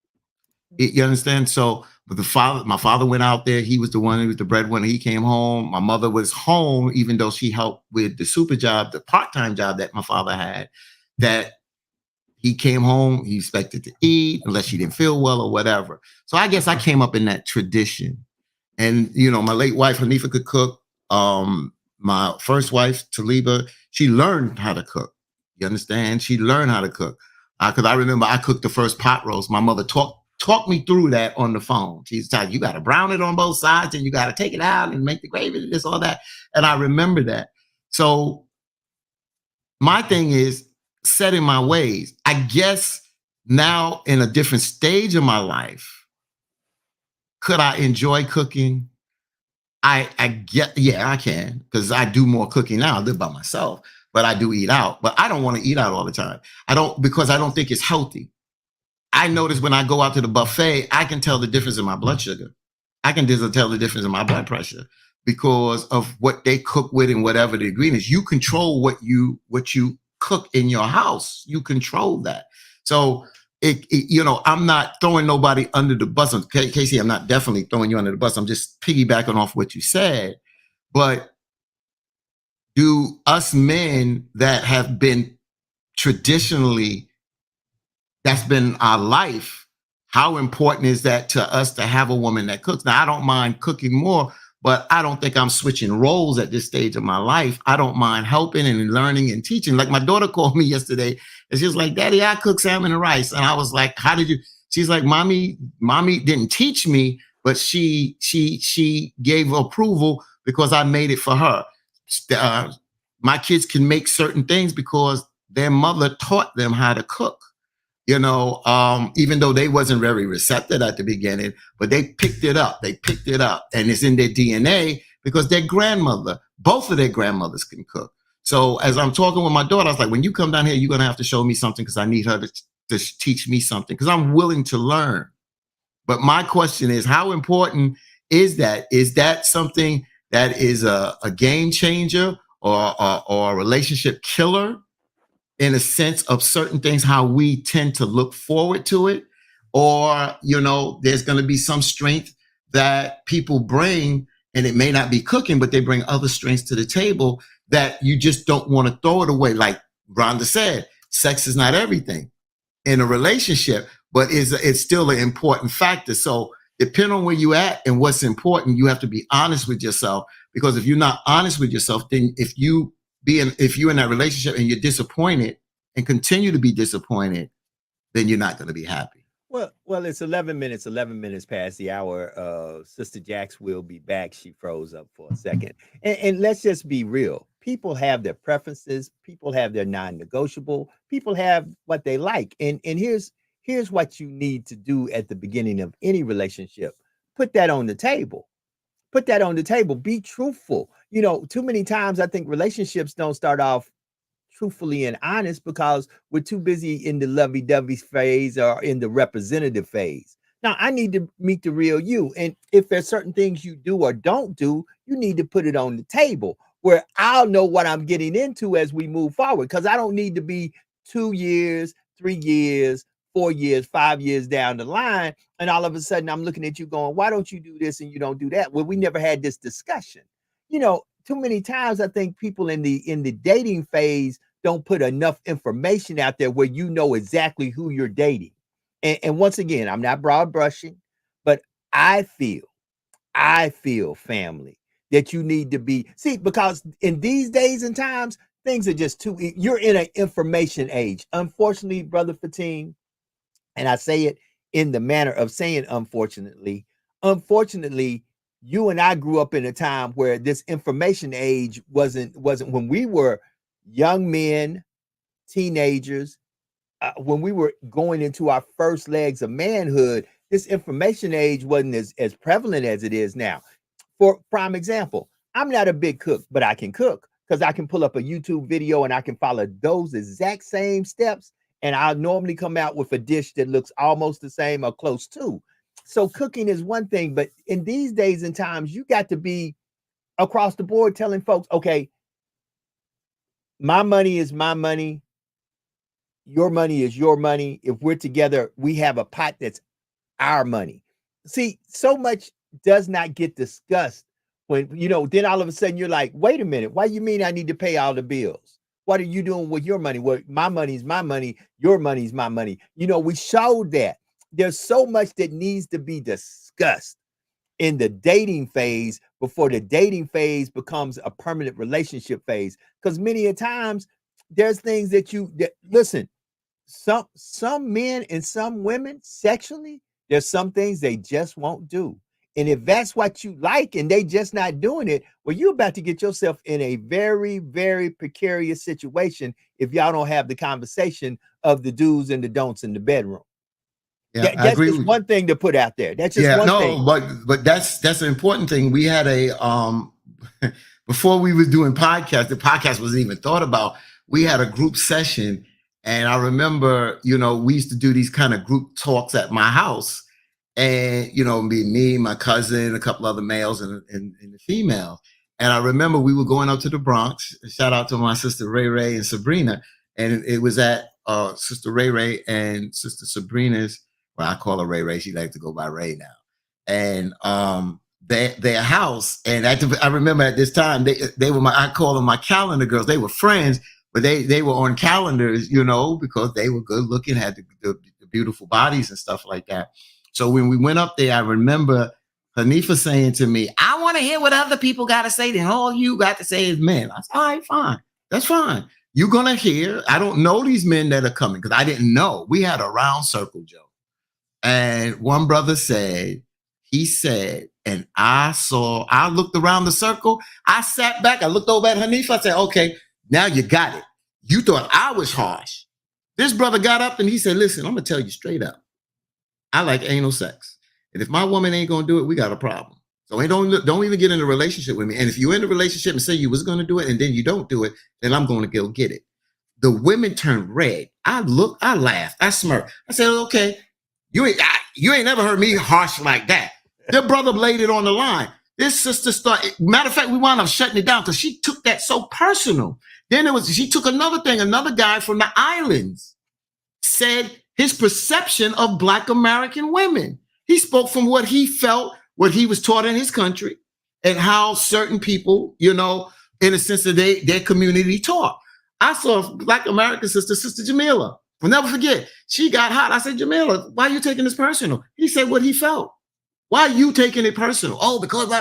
You understand? So, but my father went out there. He was the one who was the breadwinner. He came home. My mother was home, even though she helped with the super job, the part-time job that my father had, that he came home, he expected to eat unless she didn't feel well or whatever. So I guess I came up in that tradition. And, my late wife, Hanifa, could cook. My first wife, Taliba, she learned how to cook. You understand? She learned how to cook. Because I remember I cooked the first pot roast. My mother talked me through that on the phone. She's telling you got to brown it on both sides and you got to take it out and make the gravy, this, all that. And I remember that. So my thing is set in my ways. I guess now in a different stage of my life, could I enjoy cooking? I can, because I do more cooking now. I live by myself, but I do eat out. But I don't want to eat out all the time. Because I don't think it's healthy. I notice when I go out to the buffet, I can tell the difference in my blood sugar. I can just tell the difference in my blood pressure because of what they cook with and whatever the ingredients. You control what you cook in your house. You control that. So I'm not throwing nobody under the bus. Casey, I'm not definitely throwing you under the bus. I'm just piggybacking off what you said. But do us men that have been traditionally, that's been our life, how important is that to us to have a woman that cooks? Now, I don't mind cooking more, but I don't think I'm switching roles at this stage of my life. I don't mind helping and learning and teaching. Like my daughter called me yesterday and she was like, Daddy, I cook salmon and rice. And I was like, how did you? She's like, Mommy didn't teach me, but she gave approval because I made it for her. My kids can make certain things because their mother taught them how to cook. Even though they wasn't very receptive at the beginning, but they picked it up. And it's in their DNA because both of their grandmothers can cook. So as I'm talking with my daughter, I was like, when you come down here, you're going to have to show me something because I need her to teach me something because I'm willing to learn. But my question is, how important is that? Is that something that is a game changer or a relationship killer in a sense of certain things, how we tend to look forward to it? Or, there's going to be some strength that people bring, and it may not be cooking, but they bring other strengths to the table that you just don't want to throw it away. Like Rhonda said, sex is not everything in a relationship, but it's still an important factor. So depending on where you at and what's important, you have to be honest with yourself, because if you're not honest with yourself, then if you're in that relationship and you're disappointed and continue to be disappointed, then you're not going to be happy. Well, it's 11 minutes past the hour. Sister Jax will be back. She froze up for a second. And let's just be real. People have their preferences. People have their non-negotiable. People have what they like. And here's what you need to do at the beginning of any relationship. Put that on the table. Put that on the table. Be truthful. Too many times I think relationships don't start off truthfully and honest because we're too busy in the lovey-dovey phase or in the representative phase. Now, I need to meet the real you. And if there's certain things you do or don't do, you need to put it on the table where I'll know what I'm getting into as we move forward. Because I don't need to be 2 years, 3 years, 4 years, 5 years down the line. And all of a sudden I'm looking at you going, why don't you do this and you don't do that? Well, we never had this discussion. Too many times I think people in the dating phase don't put enough information out there where you know exactly who you're dating. And once again, I'm not broad brushing, but I feel family that you need to be, because in these days and times, things are just you're in an information age. Unfortunately, Brother Fatim, and I say it in the manner of saying unfortunately, you and I grew up in a time where this information age wasn't when we were young men, teenagers, when we were going into our first legs of manhood. This information age wasn't as prevalent as it is now. For prime example, I'm not a big cook, but I can cook because I can pull up a YouTube video and I can follow those exact same steps, and I'll normally come out with a dish that looks almost the same or close to. So cooking is one thing, but in these days and times, you got to be across the board telling folks, okay, my money is my money. Your money is your money. If we're together, we have a pot that's our money. See, so much does not get discussed when, then all of a sudden you're like, wait a minute, why you mean I need to pay all the bills? What are you doing with your money? Well, my money's my money. Your money's my money. We showed that. There's so much that needs to be discussed in the dating phase before the dating phase becomes a permanent relationship phase. Because many a times there's things that listen, some men and some women sexually, there's some things they just won't do. And if that's what you like and they just not doing it, well, you're about to get yourself in a very, very precarious situation if y'all don't have the conversation of the do's and the don'ts in the bedroom. Yeah, that's just one thing to put out there. That's just thing. But that's an important thing. We had before we were doing podcasts, the podcast wasn't even thought about. We had a group session, and I remember, we used to do these kind of group talks at my house, and me, my cousin, a couple other males, and the female. And I remember we were going up to the Bronx. Shout out to my sister Ray Ray and Sabrina, and it was at Sister Ray Ray and Sister Sabrina's. Well, I call her Ray Ray. She likes to go by Ray now. And their house. And I remember at this time, they were I call them my calendar girls. They were friends, but they were on calendars, because they were good looking, had the beautiful bodies and stuff like that. So when we went up there, I remember Hanifa saying to me, I want to hear what other people got to say. Then all you got to say is men. I said, all right, fine. That's fine. You're going to hear. I don't know these men that are coming because I didn't know. We had a round circle, Joe. And one brother said, and I looked around the circle. I sat back. I looked over at Hanifa. I said, okay, now you got it. You thought I was harsh. This brother got up and he said, listen, I'm going to tell you straight up. I like anal sex. And if my woman ain't going to do it, we got a problem. So don't even get in a relationship with me. And if you're in a relationship and say you was going to do it and then you don't do it, then I'm going to go get it. The women turned red. I laughed. I smirked. I said, okay, You ain't never heard me harsh like that. Their brother laid it on the line. This sister started. Matter of fact, we wound up shutting it down because she took that so personal. Then she took another thing. Another guy from the islands said his perception of Black American women. He spoke from what he felt, what he was taught in his country, and how certain people, you know, in a sense that their community taught. I saw a Black American sister, Sister Jamila. I'll never forget. She got hot. I said, Jamila, why are you taking this personal? He said what he felt. Why are you taking it personal? Oh, because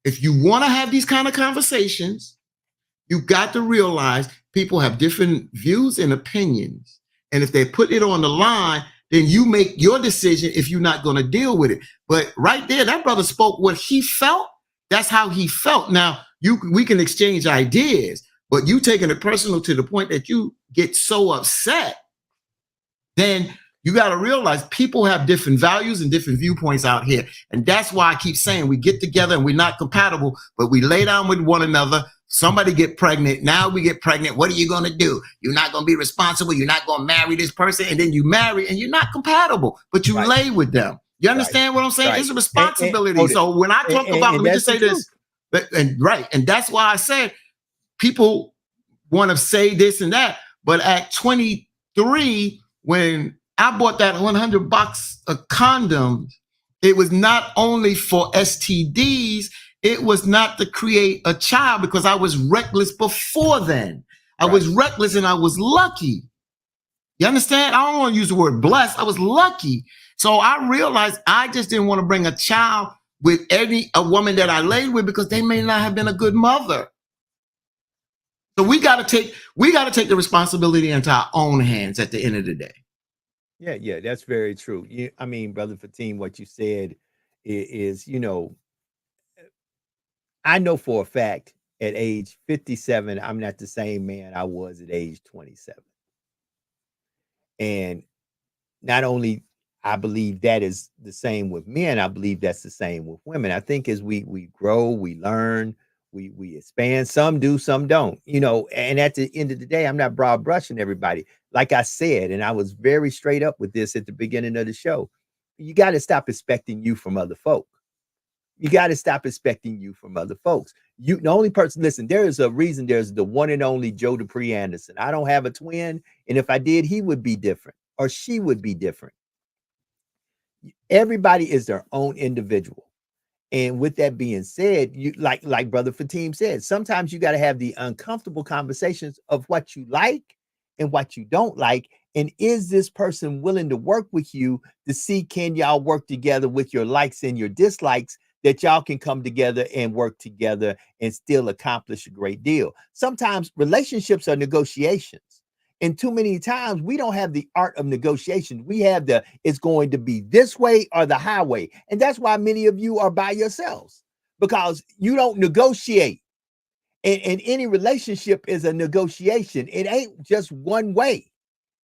if you want to have these kind of conversations, you got to realize people have different views and opinions. And if they put it on the line, then you make your decision if you're not going to deal with it. But right there, that brother spoke what he felt. That's how he felt. Now, we can exchange ideas, but you taking it personal to the point that you get so upset, then you got to realize people have different values and different viewpoints out here. And that's why I keep saying we get together and we're not compatible, but we lay down with one another. Somebody get pregnant. Now we get pregnant. What are you going to do? You're not going to be responsible. You're not going to marry this person. And then you marry and you're not compatible, but you lay with them. You understand what I'm saying? It's a responsibility. So when I talk about, let me just say this. And that's why I said people want to say this and that. But at 23, when I bought that 100 box of condoms, it was not only for STDs, it was not to create a child because I was reckless before then. I was reckless and I was lucky. You understand? I don't want to use the word blessed. I was lucky. So I realized I just didn't want to bring a child with a woman that I laid with because they may not have been a good mother. So we got to take the responsibility into our own hands at the end of the day. Yeah, that's very true. I mean, Brother Fatim, what you said is, you know, I know for a fact at age 57, I'm not the same man I was at age 27. And not only I believe that is the same with men, I believe that's the same with women. I think as we grow, we learn, we expand. Some do, some don't, you know, and at the end of the day, I'm not broad brushing everybody. Like I said, and I was very straight up with this at the beginning of the show, you got to stop expecting you from other folk. You got to stop expecting you from other folks. The only person, listen, there is a reason there's the one and only Joe Dupree Anderson. I don't have a twin. And if I did, he would be different or she would be different. Everybody is their own individual. And with that being said, you like Brother Fatim said, sometimes you got to have the uncomfortable conversations of what you like and what you don't like. And is this person willing to work with you to see, can y'all work together with your likes and your dislikes, that y'all can come together and work together and still accomplish a great deal? Sometimes relationships are negotiations. And too many times we don't have the art of negotiation. We have it's going to be this way or the highway. And that's why many of you are by yourselves, because you don't negotiate. And any relationship is a negotiation. It ain't just one way.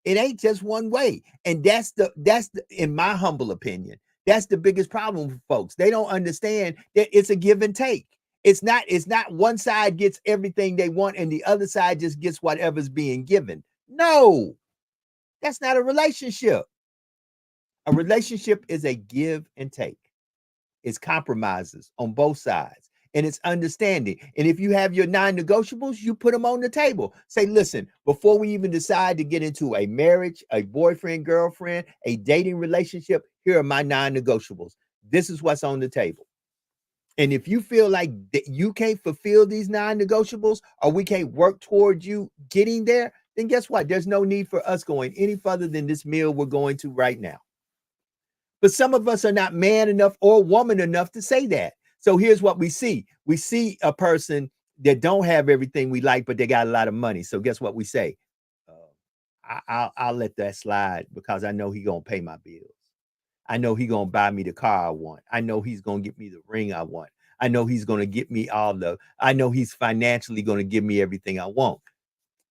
It ain't just one way. And that's in my humble opinion, that's the biggest problem for folks. They don't understand that it's a give and take. It's not one side gets everything they want and the other side just gets whatever's being given. No, that's not a relationship. A relationship is a give and take. It's compromises on both sides. And it's understanding. And if you have your non-negotiables, you put them on the table. Say, listen, before we even decide to get into a marriage, a boyfriend, girlfriend, a dating relationship, here are my non-negotiables. This is what's on the table. And if you feel like you can't fulfill these non-negotiables or we can't work towards you getting there, then guess what? There's no need for us going any further than this meal we're going to right now. But some of us are not man enough or woman enough to say that. So here's what we see. We see a person that don't have everything we like, but they got a lot of money. So guess what we say? I'll let that slide because I know he's going to pay my bills. I know he's going to buy me the car I want. I know he's going to get me the ring I want. I know he's going to get me I know he's financially going to give me everything I want.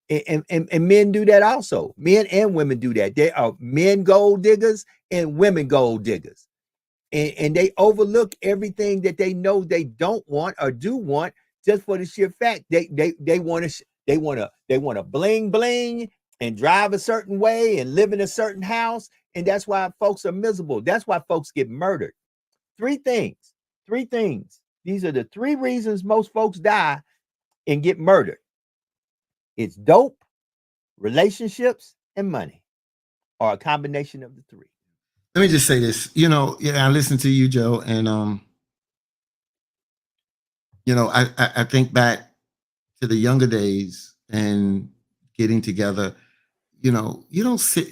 And men do that also. Men and women do that. There are men gold diggers and women gold diggers. And they overlook everything that they know they don't want or do want just for the sheer fact they want to bling bling and drive a certain way and live in a certain house And that's why folks are miserable. That's why folks get murdered. Three things. These are the three reasons most folks die and get murdered. It's dope, relationships, and money, or a combination of the three. Let me just say this. I listened to you, Joe, and I think back to the younger days and getting together. You don't sit.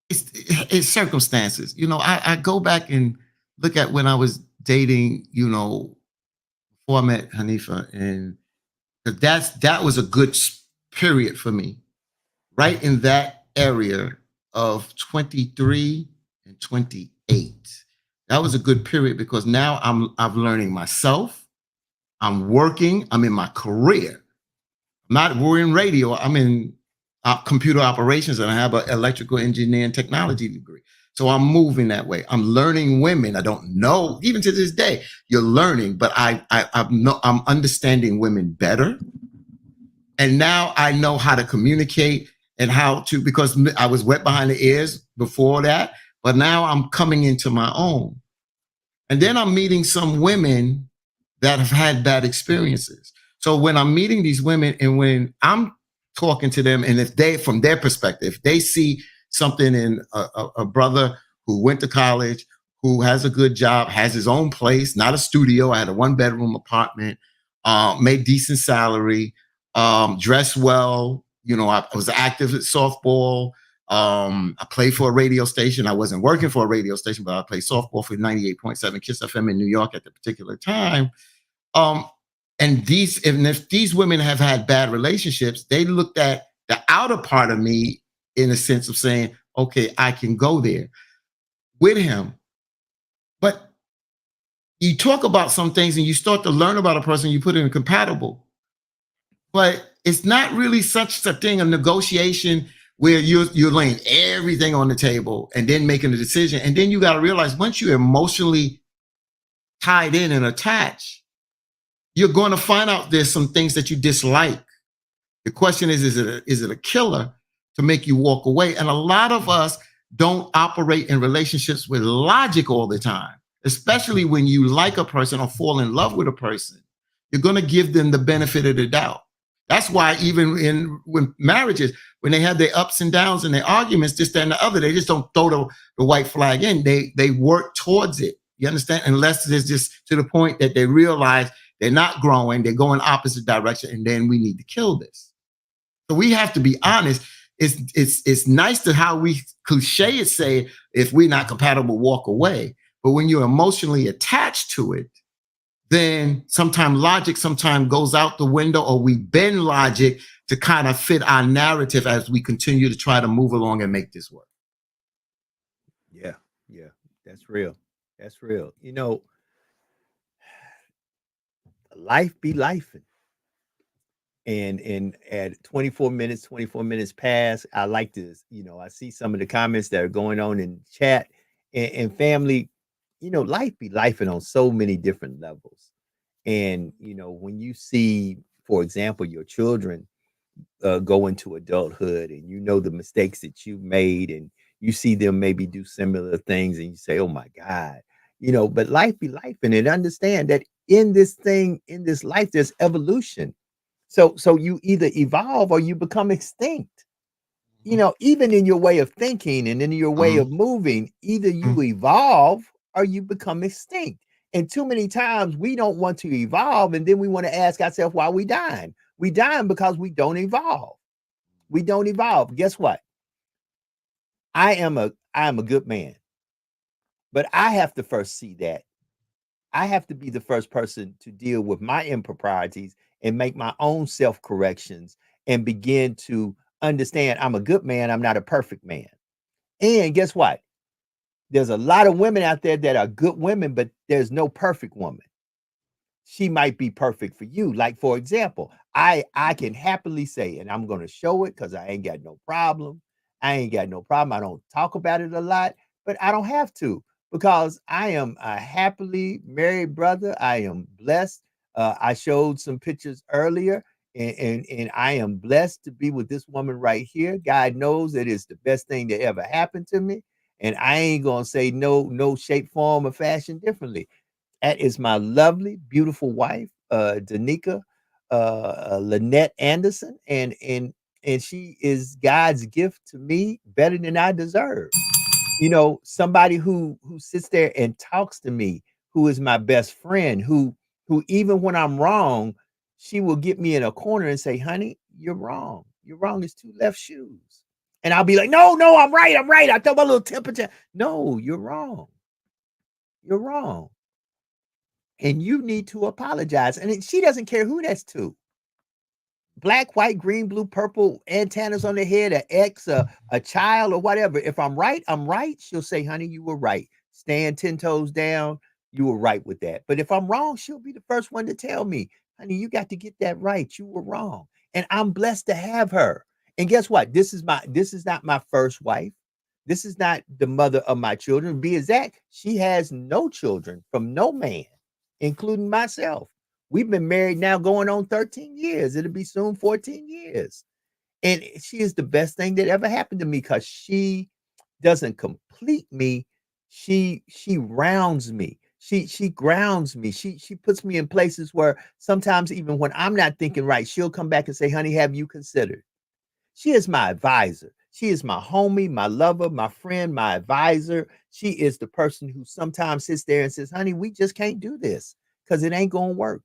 It's circumstances. I go back and look at when I was dating. Before I met Hanifa, and that was a good period for me, right in that area of 23 and 28. That was a good period because now I'm learning myself. I'm working. I'm in my career. We're in radio. I'm in computer operations, and I have an electrical engineering technology degree. So I'm moving that way. I'm learning women. I don't know, even to this day, you're learning, but I'm understanding women better. And now I know how to communicate and how to, because I was wet behind the ears before that, but now I'm coming into my own. And then I'm meeting some women that have had bad experiences. So when I'm meeting these women and when I'm talking to them, and if they, from their perspective, they see something in a brother who went to college, who has a good job, has his own place, not a studio. I had a 1-bedroom apartment, made decent salary, dressed well. I was active at softball. I played for a radio station. I wasn't working for a radio station, but I played softball for 98.7 Kiss FM in New York at the particular time. And if these women have had bad relationships, they looked at the outer part of me in a sense of saying, okay, I can go there with him. But you talk about some things and you start to learn about a person, you put it in compatible. But it's not really such a thing, a negotiation where you're laying everything on the table and then making a decision. And then you got to realize once you're emotionally tied in and attached, you're going to find out there's some things that you dislike. The question is it a killer to make you walk away? And a lot of us don't operate in relationships with logic all the time, especially when you like a person or fall in love with a person. You're going to give them the benefit of the doubt. That's why even when marriages, when they have their ups and downs and their arguments, this, that, and the other, they just don't throw the white flag in. They work towards it. You understand? Unless it's just to the point that they realize they're not growing, they're going opposite direction, and then we need to kill this. So we have to be honest. It's nice to how we cliche it, say, if we're not compatible, walk away. But when you're emotionally attached to it, then sometimes logic goes out the window, or we bend logic to kind of fit our narrative as we continue to try to move along and make this work. Yeah, that's real. That's real. Life be lifing. And at 24 minutes past, I like to, I see some of the comments that are going on in chat, and family, life be lifing on so many different levels. And, when you see, for example, your children go into adulthood, and the mistakes that you made, and you see them maybe do similar things, and you say, oh my God, but life be lifing, and understand that in this life, there's evolution. So you either evolve or you become extinct. Even in your way of thinking and in your way of moving, either you evolve or you become extinct. And too many times we don't want to evolve, and then we want to ask ourselves why we dying. We dying because we don't evolve. We don't evolve. Guess what? I am a good man, but I have to first see that. I have to be the first person to deal with my improprieties and make my own self-corrections and begin to understand I'm a good man. I'm not a perfect man. And guess what? There's a lot of women out there that are good women, but there's no perfect woman. She might be perfect for you. Like, for example, I can happily say, and I'm going to show it because I ain't got no problem. I don't talk about it a lot, but I don't have to, because I am a happily married brother. I am blessed. I showed some pictures earlier, And I am blessed to be with this woman right here. God knows that it's the best thing that ever happened to me. And I ain't gonna say no shape, form, or fashion differently. That is my lovely, beautiful wife, Danica Lynette Anderson, and she is God's gift to me better than I deserve. You know, somebody who sits there and talks to me, who is my best friend, who even when I'm wrong, she will get me in a corner and say, honey, you're wrong. You're wrong. It's two left shoes. And I'll be like, no, I'm right. I tell my little temperature. No, you're wrong. You're wrong. And you need to apologize. And she doesn't care who that's to. Black, white, green, blue, purple, antennas on the head, an ex, a child, or whatever. If I'm right, I'm right. She'll say, honey, you were right. Stand 10 toes down. You were right with that. But if I'm wrong, she'll be the first one to tell me, honey, you got to get that right. You were wrong. And I'm blessed to have her. And guess what? This is not my first wife. This is not the mother of my children. Be exact, she has no children from no man, including myself. We've been married now going on 13 years. It'll be soon 14 years. And she is the best thing that ever happened to me because she doesn't complete me. She rounds me. She grounds me. She puts me in places where sometimes even when I'm not thinking right, she'll come back and say, honey, have you considered? She is my advisor. She is my homie, my lover, my friend, my advisor. She is the person who sometimes sits there and says, honey, we just can't do this because it ain't going to work.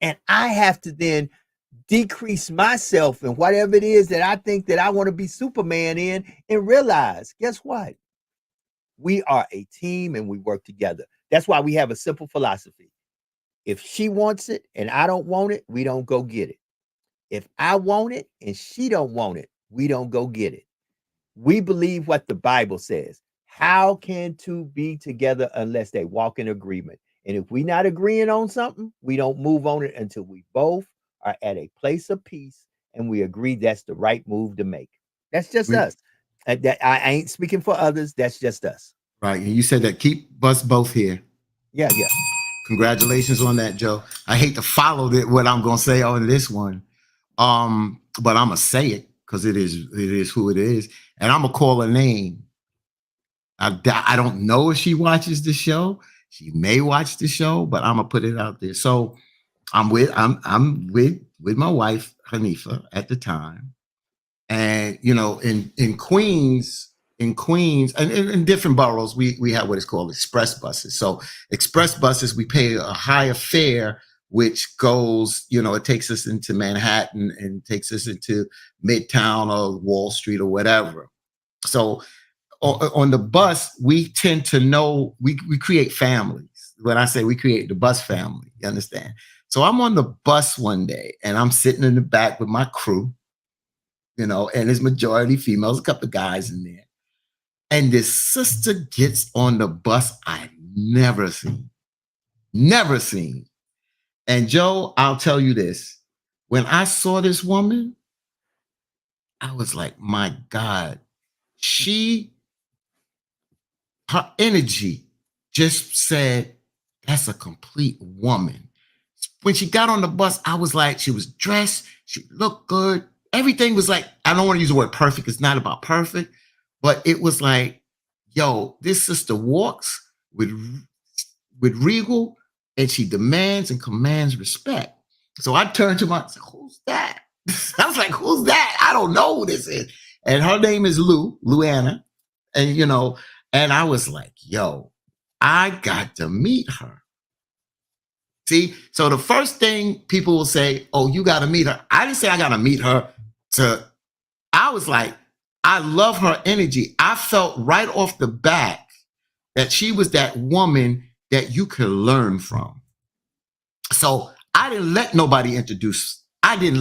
And I have to then decrease myself in whatever it is that I think that I want to be Superman in and realize, guess what? We are a team and we work together. That's why we have a simple philosophy. If she wants it and I don't want it, we don't go get it. If I want it and she don't want it, we don't go get it. We believe what the Bible says. How can two be together unless they walk in agreement? And if we're not agreeing on something, we don't move on it until we both are at a place of peace and we agree that's the right move to make. That's just us. That I ain't speaking for others. That's just us. Right. And you said that keep us both here. Yeah. Congratulations on that, Joe. I hate to follow what I'm going to say on this one. But I'm going to say it because it is who it is. And I'm going to call her name. I don't know if she watches the show. She may watch the show, but I'm gonna put it out there. So I'm with my wife Hanifa at the time, and you know, in Queens, and in different boroughs, we have what is called express buses. So express buses, we pay a higher fare, which goes, you know, it takes us into Manhattan and takes us into Midtown or Wall Street or whatever. So on the bus, we tend to know, we create families. When I say we create the bus family, you understand? So I'm on the bus one day and I'm sitting in the back with my crew, you know, and it's majority females, a couple of guys in there. And this sister gets on the bus I never seen. And Joe, I'll tell you this. When I saw this woman, I was like, my God, her energy just said, that's a complete woman. When she got on the bus, I was like, she was dressed, she looked good. Everything was like, I don't want to use the word perfect. It's not about perfect, but it was like, yo, this sister walks with regal and she demands and commands respect. So I turned to my, who's that? I was like, who's that? I don't know who this is. And her name is Luana. And, you know, and I was like, yo, I got to meet her. See, so the first thing people will say, oh, you got to meet her. I didn't say I got to meet her I was like, I love her energy. I felt right off the bat that she was that woman that you could learn from. So I didn't let nobody introduce. I'm going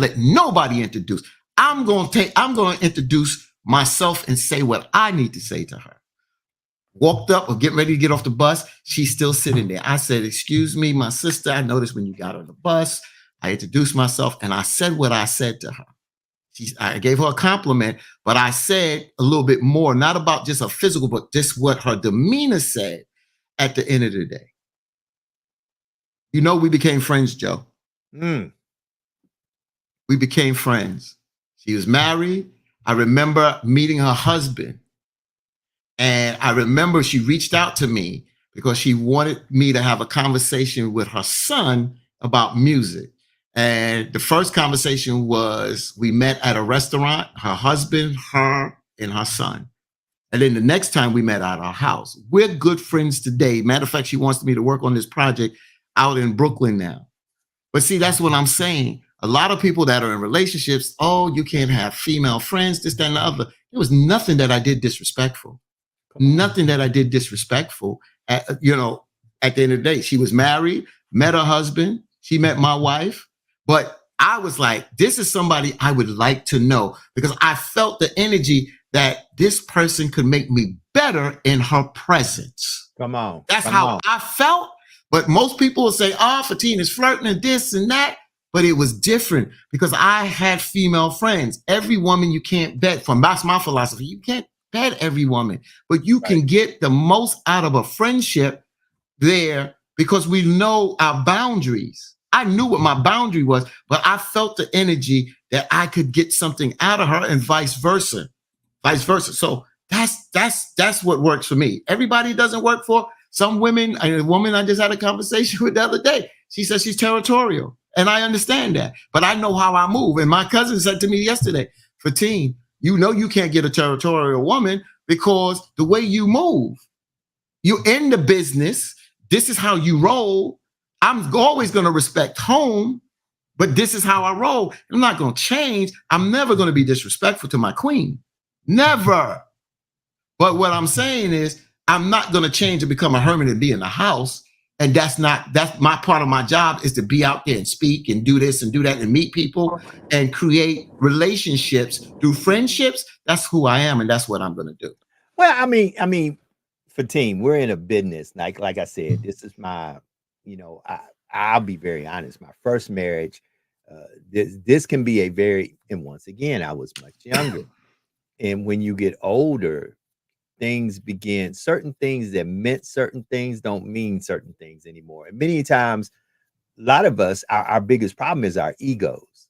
to introduce myself and say what I need to say to her. Walked up or getting ready to get off the bus. She's still sitting there. I said, excuse me, my sister. I noticed when you got on the bus. I introduced myself and I said what I said to her. I gave her a compliment, but I said a little bit more, not about just her physical, but just what her demeanor said at the end of the day. You know, we became friends, Joe. We we became friends. She was married. I remember meeting her husband. And I remember she reached out to me because she wanted me to have a conversation with her son about music. And the first conversation was we met at a restaurant, her husband, her, and her son. And then the next time we met at our house. We're good friends today. Matter of fact, she wants me to work on this project out in Brooklyn now. But see, that's what I'm saying. A lot of people that are in relationships, oh, you can't have female friends, this, that, and the other. There was nothing that I did disrespectful. Nothing that I did disrespectful. At the end of the day, she was married, met her husband. She met my wife. But I was like, this is somebody I would like to know because I felt the energy that this person could make me better in her presence. Come on. That's how I felt. But most people will say, Fatin is flirting and this and that. But it was different because I had female friends. Every woman you can't bet from. That's my philosophy. You can't bet every woman, but you can get the most out of a friendship there because we know our boundaries. I knew what my boundary was, but I felt the energy that I could get something out of her and vice versa. So that's what works for me. Everybody doesn't work for some women. A woman I just had a conversation with the other day, she says she's territorial. And I understand that, but I know how I move. And my cousin said to me yesterday, Fatin, you know you can't get a territorial woman because the way you move, you're in the business. This is how you roll. I'm always going to respect home, but this is how I roll. I'm not going to change. I'm never going to be disrespectful to my queen. Never. But what I'm saying is I'm not going to change and become a hermit and be in the house. And that's my part of my job is to be out there and speak and do this and do that and meet people and create relationships through friendships. That's who I am. And that's what I'm going to do. Well, I mean, Fatin, we're in a business. Like I said, this is my, I'll be very honest. My first marriage, this can be and once again, I was much younger. And when you get older, certain things that meant certain things don't mean certain things anymore. And many times, a lot of us, our biggest problem is our egos.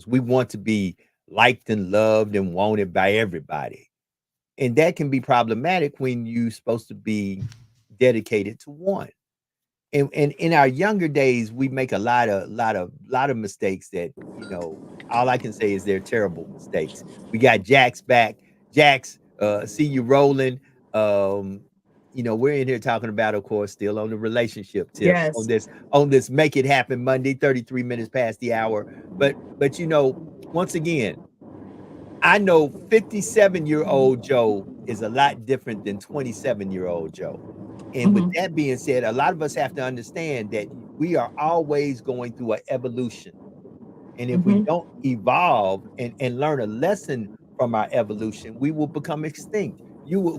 We want to be liked and loved and wanted by everybody. And that can be problematic when you're supposed to be dedicated to one. And in our younger days, we make a lot of mistakes that, all I can say is they're terrible mistakes. We got Jax back. Jax, see you rolling. We're in here talking about, of course, still on the relationship tip. Yes. on this Make It Happen Monday, 33 minutes past the hour. But once again, I know 57-year-old Joe is a lot different than 27-year-old Joe. And with that being said, a lot of us have to understand that we are always going through an evolution. And if we don't evolve and learn a lesson from our evolution, we will become extinct. You'll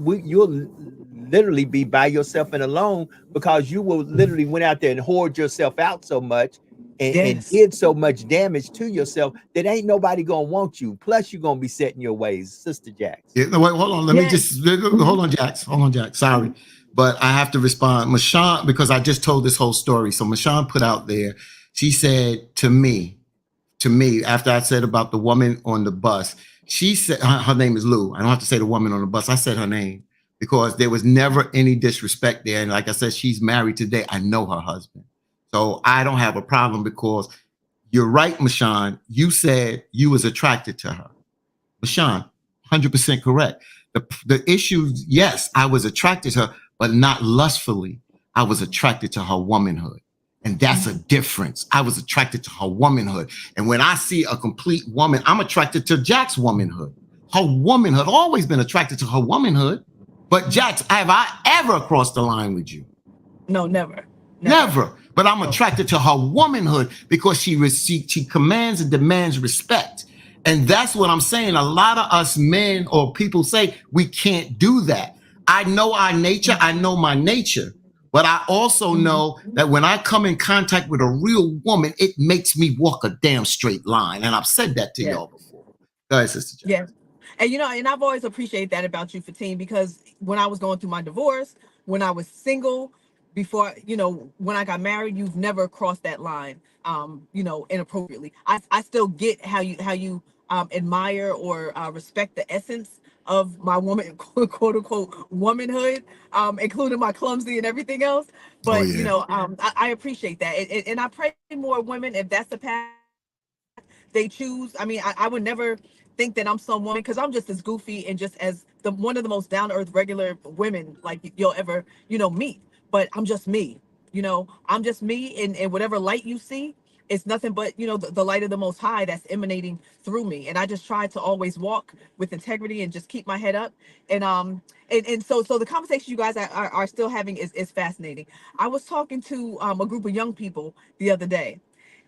literally be by yourself and alone because you will literally went out there and hoard yourself out so much and did so much damage to yourself that ain't nobody gonna want you. Plus, you're gonna be set in your ways, Sister Jax. Yeah, no, wait, hold on. Let me just hold on, Jax. Sorry, but I have to respond, Mashawn, because I just told this whole story. So Mashawn put out there. She said to me, after I said about the woman on the bus. She said her name is Lou. I don't have to say the woman on the bus. I said her name because there was never any disrespect there. And like I said, she's married today. I know her husband. So I don't have a problem because you're right, Mashawn. You said you was attracted to her. Mashawn, 100% correct. The issue, yes, I was attracted to her, but not lustfully. I was attracted to her womanhood. And that's a difference. I was attracted to her womanhood. And when I see a complete woman, I'm attracted to Jack's womanhood. Her womanhood, always been attracted to her womanhood. But Jax, have I ever crossed the line with you? No, never. But I'm attracted to her womanhood because she commands and demands respect. And that's what I'm saying. A lot of us men or people say we can't do that. I know our nature. I know my nature. But I also know that when I come in contact with a real woman, it makes me walk a damn straight line. And I've said that to y'all before. Go ahead, Sister Jax. Yeah. And and I've always appreciated that about you, Fatin, because when I was going through my divorce, when I was single, before, when I got married, you've never crossed that line, inappropriately. I still get how you admire or respect the essence of my woman, quote unquote, womanhood, including my clumsy and everything else. Oh But, yeah. I appreciate that. And I pray more women, if that's the path they choose. I mean, I would never think that I'm some woman, because I'm just as goofy and just as one of the most down to earth regular women like you'll ever meet. But I'm just me. I'm just me, and whatever light you see, it's nothing but the light of the Most High that's emanating through me. And I just try to always walk with integrity and just keep my head up. And so the conversation you guys are still having is fascinating. I was talking to a group of young people the other day,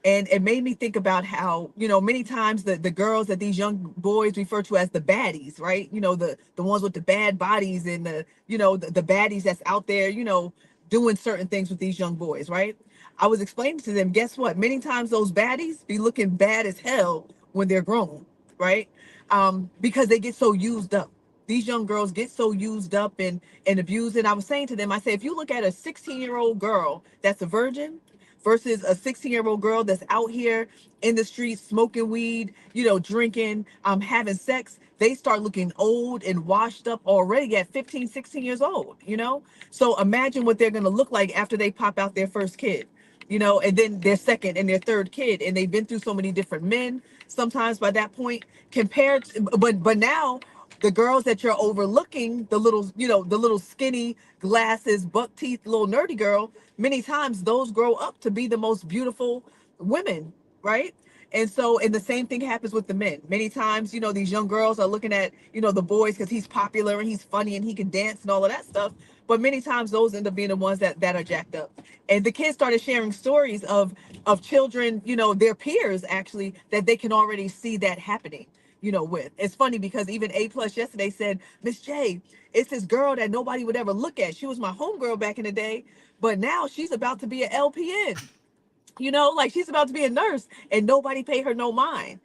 and it made me think about how, many times the girls that these young boys refer to as the baddies, right? The ones with the bad bodies, and the baddies that's out there, doing certain things with these young boys, right? I was explaining to them, guess what? Many times those baddies be looking bad as hell when they're grown, right? Because they get so used up. These young girls get so used up and abused. And I was saying to them, I said, if you look at a 16-year-old girl that's a virgin versus a 16-year-old girl that's out here in the streets smoking weed, drinking, having sex, they start looking old and washed up already at 15, 16 years old, So imagine what they're going to look like after they pop out their first kid, and then their second and their third kid. And they've been through so many different men sometimes by that point, compared to, but now the girls that you're overlooking, the little skinny glasses, buck teeth, little nerdy girl, many times those grow up to be the most beautiful women, right? And the same thing happens with the men. Many times, these young girls are looking at, the boys because he's popular and he's funny and he can dance and all of that stuff. But many times those end up being the ones that are jacked up. And the kids started sharing stories of children, their peers actually, that they can already see that happening. With. It's funny because even A+ yesterday said, Miss J, it's this girl that nobody would ever look at. She was my homegirl back in the day, but now she's about to be an LPN. Like she's about to be a nurse, and nobody pay her no mind.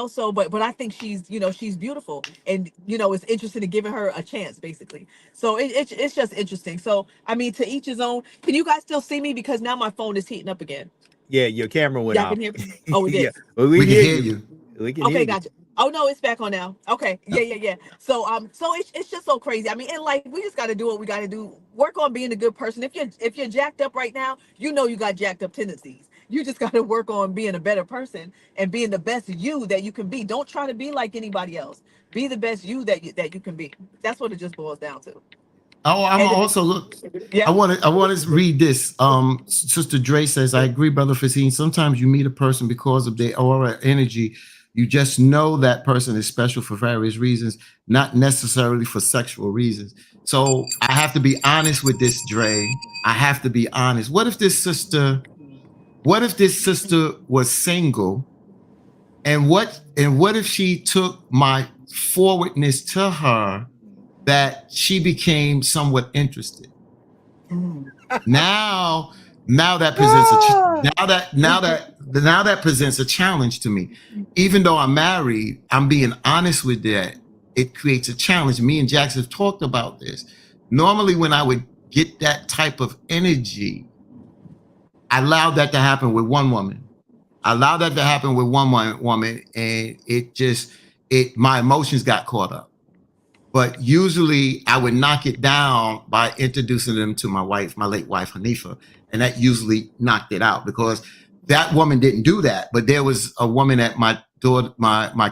So but I think she's she's beautiful, and it's interesting to giving her a chance, basically. So it's just interesting. So I mean, to each his own. Can you guys still see me? Because now my phone is heating up again. Yeah, your camera went Y'all off. can hear me? Oh, it Yeah, is. well, We can hear you. We can hear Okay, you. gotcha. Oh no, it's back on now. Okay, yeah. So it's just so crazy. I mean, in life, we just got to do what we got to do. Work on being a good person. If you're jacked up right now, you got jacked up tendencies. You just got to work on being a better person and being the best you that you can be. Don't try to be like anybody else. Be the best you that you can be. That's what it just boils down to. Oh, I'm And also look. yeah. I want to read this. Sister Dre says, I agree, Brother Facine. Sometimes you meet a person because of their aura, energy. You just know that person is special for various reasons, not necessarily for sexual reasons. So I have to be honest with this, Dre. I have to be honest. What if this sister was single? And what if she took my forwardness to her, that she became somewhat interested? Now that presents a challenge to me. Even though I'm married, I'm being honest with that. It creates a challenge. Me and Jax have talked about this. Normally, when I would get that type of energy, I allowed that to happen with one woman. And my emotions got caught up. But usually I would knock it down by introducing them to my late wife, Hanifa. And that usually knocked it out, because that woman didn't do that. But there was a woman at my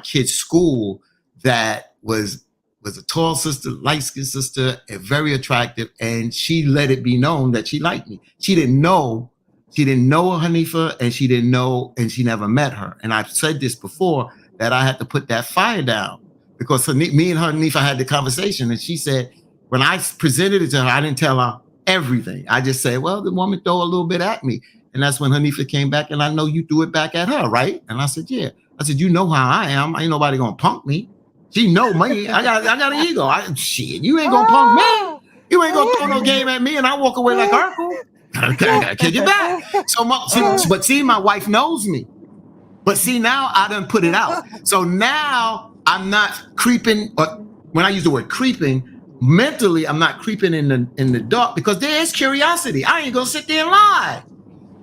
kid's school that was a tall sister, light-skinned sister, and very attractive. And she let it be known that she liked me. She didn't know Hanifa, and she never met her. And I've said this before, that I had to put that fire down, because me and Hanifa had the conversation, and she said, when I presented it to her, I didn't tell her everything. I just said, well, the woman threw a little bit at me. And that's when Hanifa came back, and I know you threw it back at her, right? And I said, yeah. I said, you know how I am. Ain't nobody gonna punk me. She know me. I got an ego. Shit, you ain't gonna punk me. You ain't gonna throw no game at me, and I walk away like Urkel. I gotta kick it back. But see, my wife knows me. But see, now I done put it out. So now I'm not creeping. When I use the word creeping, mentally I'm not creeping in the dark because there is curiosity. I ain't gonna sit there and lie.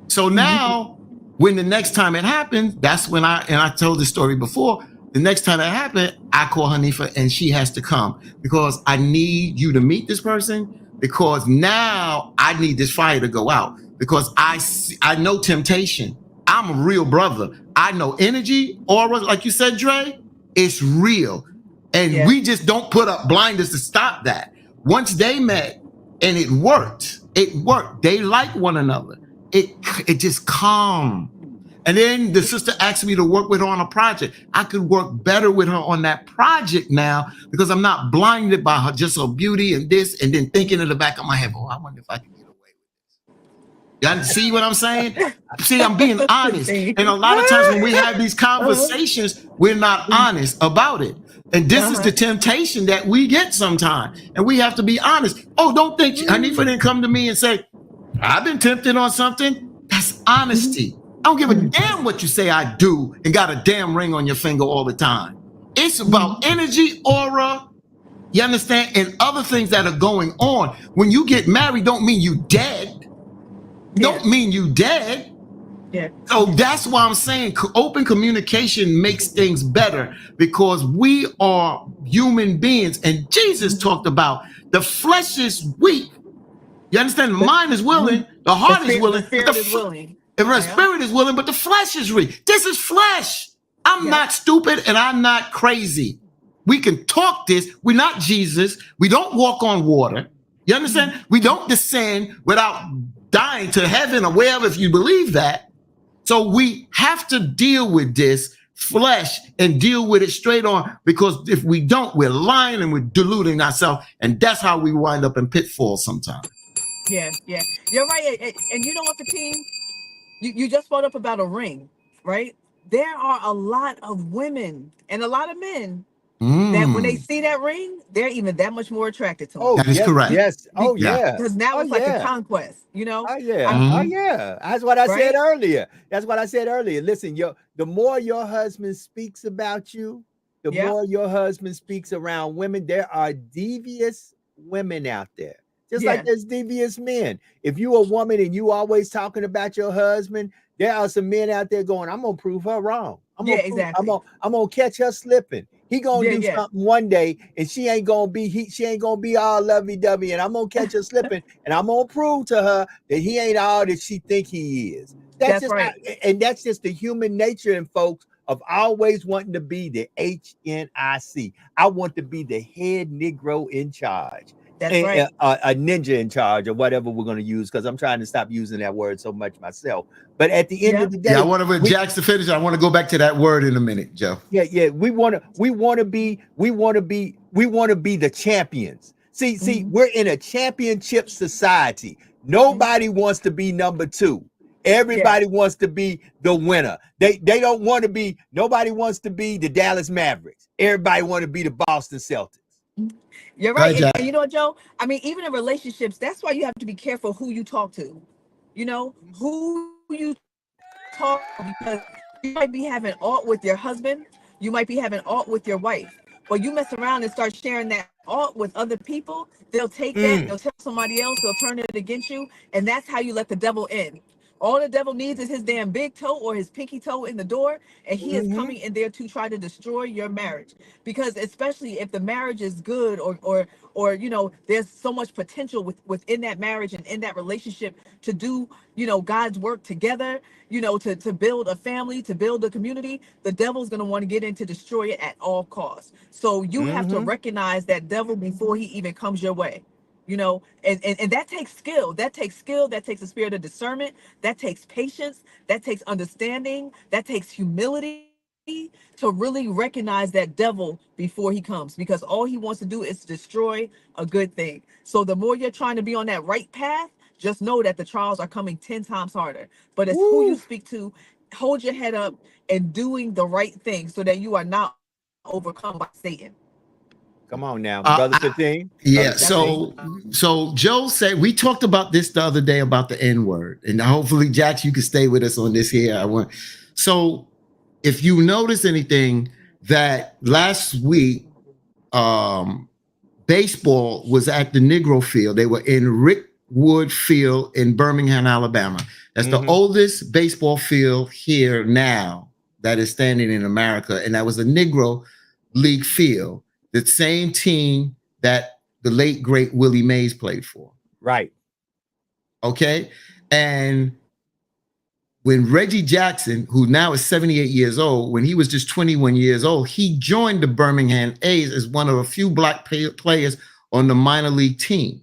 So now when the next time it happens, that's when I told the story before, the next time it happened, I call Hanifa and she has to come because I need you to meet this person because now I need this fire to go out because I know temptation. I'm a real brother. I know energy, aura, like you said, Dre, it's real. And we just don't put up blinders to stop that. Once they met and it worked. They like one another. It just calm. And then the sister asked me to work with her on a project. I could work better with her on that project now because I'm not blinded by her, just her beauty and this, and then thinking in the back of my head, I wonder if I can get away with this. Y'all see what I'm saying? See, I'm being honest. And a lot of times when we have these conversations, we're not honest about it. And this is the temptation that we get sometimes. And we have to be honest. Oh, don't think Hanifa didn't come to me and say, I've been tempted on something. That's honesty. I don't give a damn what you say I do and got a damn ring on your finger all the time. It's about energy, aura, you understand, and other things that are going on. When you get married, don't mean you dead. Don't mean you dead. Yeah. So that's why I'm saying open communication makes things better because we are human beings. And Jesus talked about the flesh is weak. You understand? The mind is willing, the heart is willing, the spirit is willing. The spirit is willing, but the flesh is weak. This is flesh. I'm not stupid and I'm not crazy. We can talk this. We're not Jesus. We don't walk on water. You understand? We don't descend without dying to heaven or wherever if you believe that. So we have to deal with this flesh and deal with it straight on because if we don't, we're lying and we're deluding ourselves. And that's how we wind up in pitfalls sometimes. Yeah. You're right. And you know what, Fatim? You just brought up about a ring, right? There are a lot of women and a lot of men that when they see that ring, they're even that much more attracted to it. That is correct. Yes. Oh, yeah. Because now it's like a conquest, you know? Oh, yeah. Oh, yeah. That's what I said earlier. Listen, the more your husband speaks about you, the more your husband speaks around women. There are devious women out there. Just like there's devious men. If you a woman and you always talking about your husband, there are some men out there going, I'm gonna prove her wrong. I'm gonna catch her slipping. He gonna do something one day, and she ain't gonna be all lovey-dovey, and I'm gonna catch her slipping, and I'm gonna prove to her that he ain't all that she think he is. That's just right. And that's just the human nature in folks of always wanting to be the HNIC. I want to be the head Negro in charge. That's right. A ninja in charge or whatever we're going to use because I'm trying to stop using that word so much myself. But at the end of the day, I want to Jax to finish. I want to go back to that word in a minute, Joe. Yeah. We want to be the champions. See, we're in a championship society. Nobody wants to be number two. Everybody wants to be the winner. They don't want to be. Nobody wants to be the Dallas Mavericks. Everybody want to be the Boston Celtics. You're right. And you know what, Joe? I mean, even in relationships, that's why you have to be careful who you talk to. You know, who you talk to, because you might be having alt with your husband. You might be having alt with your wife. But you mess around and start sharing that alt with other people, they'll take that, they'll tell somebody else, they'll turn it against you. And that's how you let the devil in. All the devil needs is his damn big toe or his pinky toe in the door, and he is coming in there to try to destroy your marriage. Because especially if the marriage is good or you know, there's so much potential within that marriage and in that relationship to do, you know, God's work together, you know, to build a family, to build a community, the devil's going to want to get in to destroy it at all costs. So you have to recognize that devil before he even comes your way. You know, and that takes skill. That takes a spirit of discernment. That takes patience. That takes understanding. That takes humility to really recognize that devil before he comes, because all he wants to do is destroy a good thing. So the more you're trying to be on that right path, just know that the trials are coming 10 times harder. But it's who you speak to. Hold your head up and doing the right thing so that you are not overcome by Satan. Come on now, Brother 15. Yeah, so Joe said, we talked about this the other day about the N-word, and hopefully, Jax, you can stay with us on this here. So if you notice anything, that last week, baseball was at the Negro Field. They were in Rick Wood Field in Birmingham, Alabama. That's the oldest baseball field here now that is standing in America. And that was a Negro League field, the same team that the late, great Willie Mays played for. Right. Okay. And when Reggie Jackson, who now is 78 years old, when he was just 21 years old, he joined the Birmingham A's as one of a few black players on the minor league team.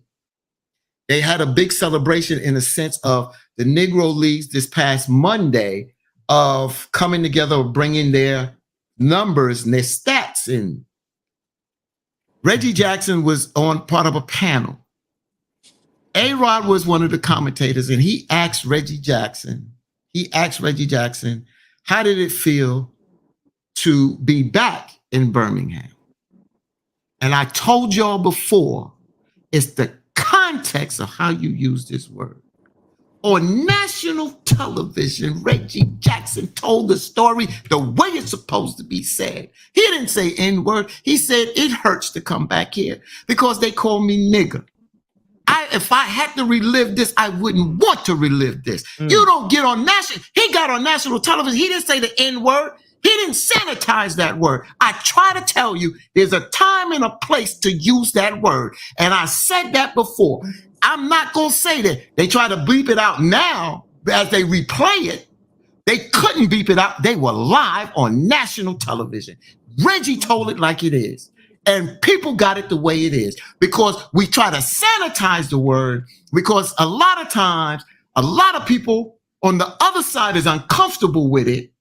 They had a big celebration in a sense of the Negro Leagues this past Monday of coming together, bringing their numbers and their stats in. Reggie Jackson was on part of a panel. A-Rod was one of the commentators, and he asked Reggie Jackson, how did it feel to be back in Birmingham? And I told y'all before, it's the context of how you use this word. On national television, Reggie Jackson told the story the way it's supposed to be said. He didn't say N-word. He said it hurts to come back here because they call me nigger. If I had to relive this, I wouldn't want to relive this. You don't get on national. He got on national television. He didn't say the N-word. He didn't sanitize that word. I try to tell you, there's a time and a place to use that word. And I said that before. I'm not going to say that. They try to bleep it out now as they replay it. They couldn't beep it out. They were live on national television. Reggie told it like it is. And people got it the way it is because we try to sanitize the word because a lot of times, a lot of people on the other side is uncomfortable with it.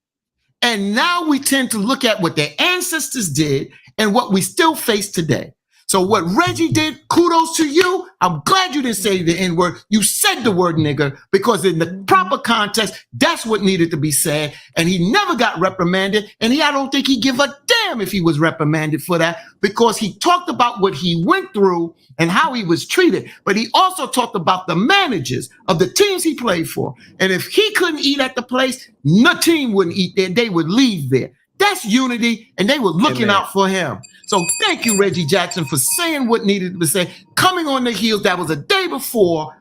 And now we tend to look at what their ancestors did and what we still face today. So what Reggie did, kudos to you. I'm glad you didn't say the N-word. You said the word nigger because in the proper context, that's what needed to be said. And he never got reprimanded. And I don't think he'd give a damn if he was reprimanded for that because he talked about what he went through and how he was treated. But he also talked about the managers of the teams he played for. And if he couldn't eat at the place, no team wouldn't eat there. They would leave there. That's unity, and they were looking out for him. So thank you, Reggie Jackson, for saying what needed to be said. Coming on the heels, that was the day before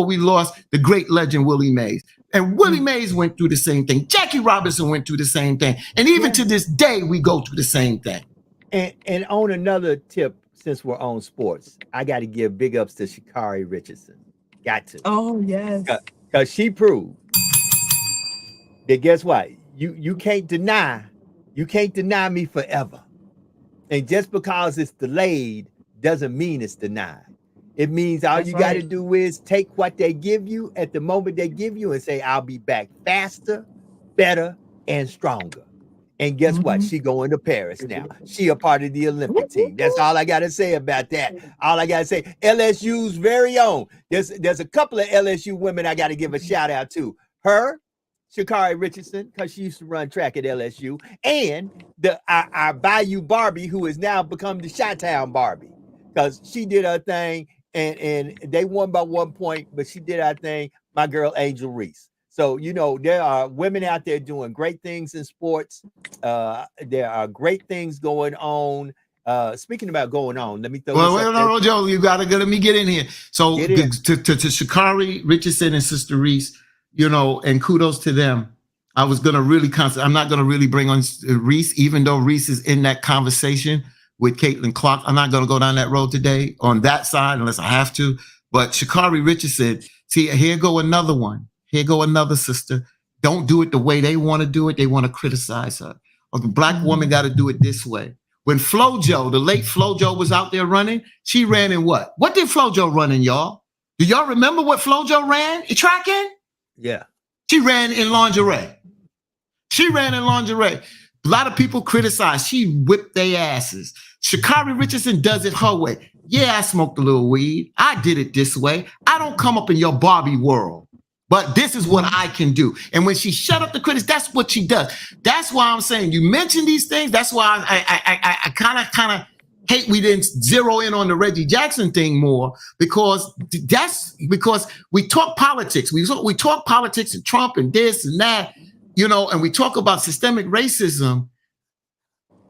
we lost the great legend Willie Mays. And Willie Mays went through the same thing. Jackie Robinson went through the same thing. And even to this day, we go through the same thing. And on another tip, since we're on sports, I got to give big ups to Sha'Carri Richardson. Got to. Oh, yes. Because she proved that guess what? You can't deny me forever. And just because it's delayed doesn't mean it's denied. It means all you got to do is take what they give you at the moment they give you and say, I'll be back faster, better, and stronger. And guess what? She going to Paris now. She a part of the Olympic team. That's all I got to say about that. All I got to say, LSU's very own. There's a couple of LSU women I got to give a shout out to. Her, Sha'Carri Richardson, because she used to run track at LSU, and our Bayou Barbie, who has now become the Chi-Town Barbie, because she did her thing, and they won by 1 point, but she did her thing, my girl Angel Reese. So, there are women out there doing great things in sports. There are great things going on. Speaking about going on, let me throw no, Joe, you got to let me get in here. So to Sha'Carri Richardson and Sister Reese, and kudos to them. I was going to really I'm not going to really bring on Reese, even though Reese is in that conversation with Caitlin Clark. I'm not going to go down that road today on that side unless I have to. But Sha'Carri Richardson, see, here go another one. Here go another sister. Don't do it the way they want to do it. They want to criticize her. Or the black woman got to do it this way. When FloJo, the late FloJo was out there running, she ran in what? What did FloJo run in, y'all? Do y'all remember what FloJo ran? Track in? Yeah. She ran in lingerie. A lot of people criticize. She whipped their asses. Sha'Carri Richardson does it her way. Yeah, I smoked a little weed. I did it this way. I don't come up in your Barbie world, but this is what I can do. And when she shut up the critics, that's what she does. That's why I'm saying you mention these things. That's why I kind of hate we didn't zero in on the Reggie Jackson thing more because we talk politics. We talk politics and Trump and this and that, and we talk about systemic racism.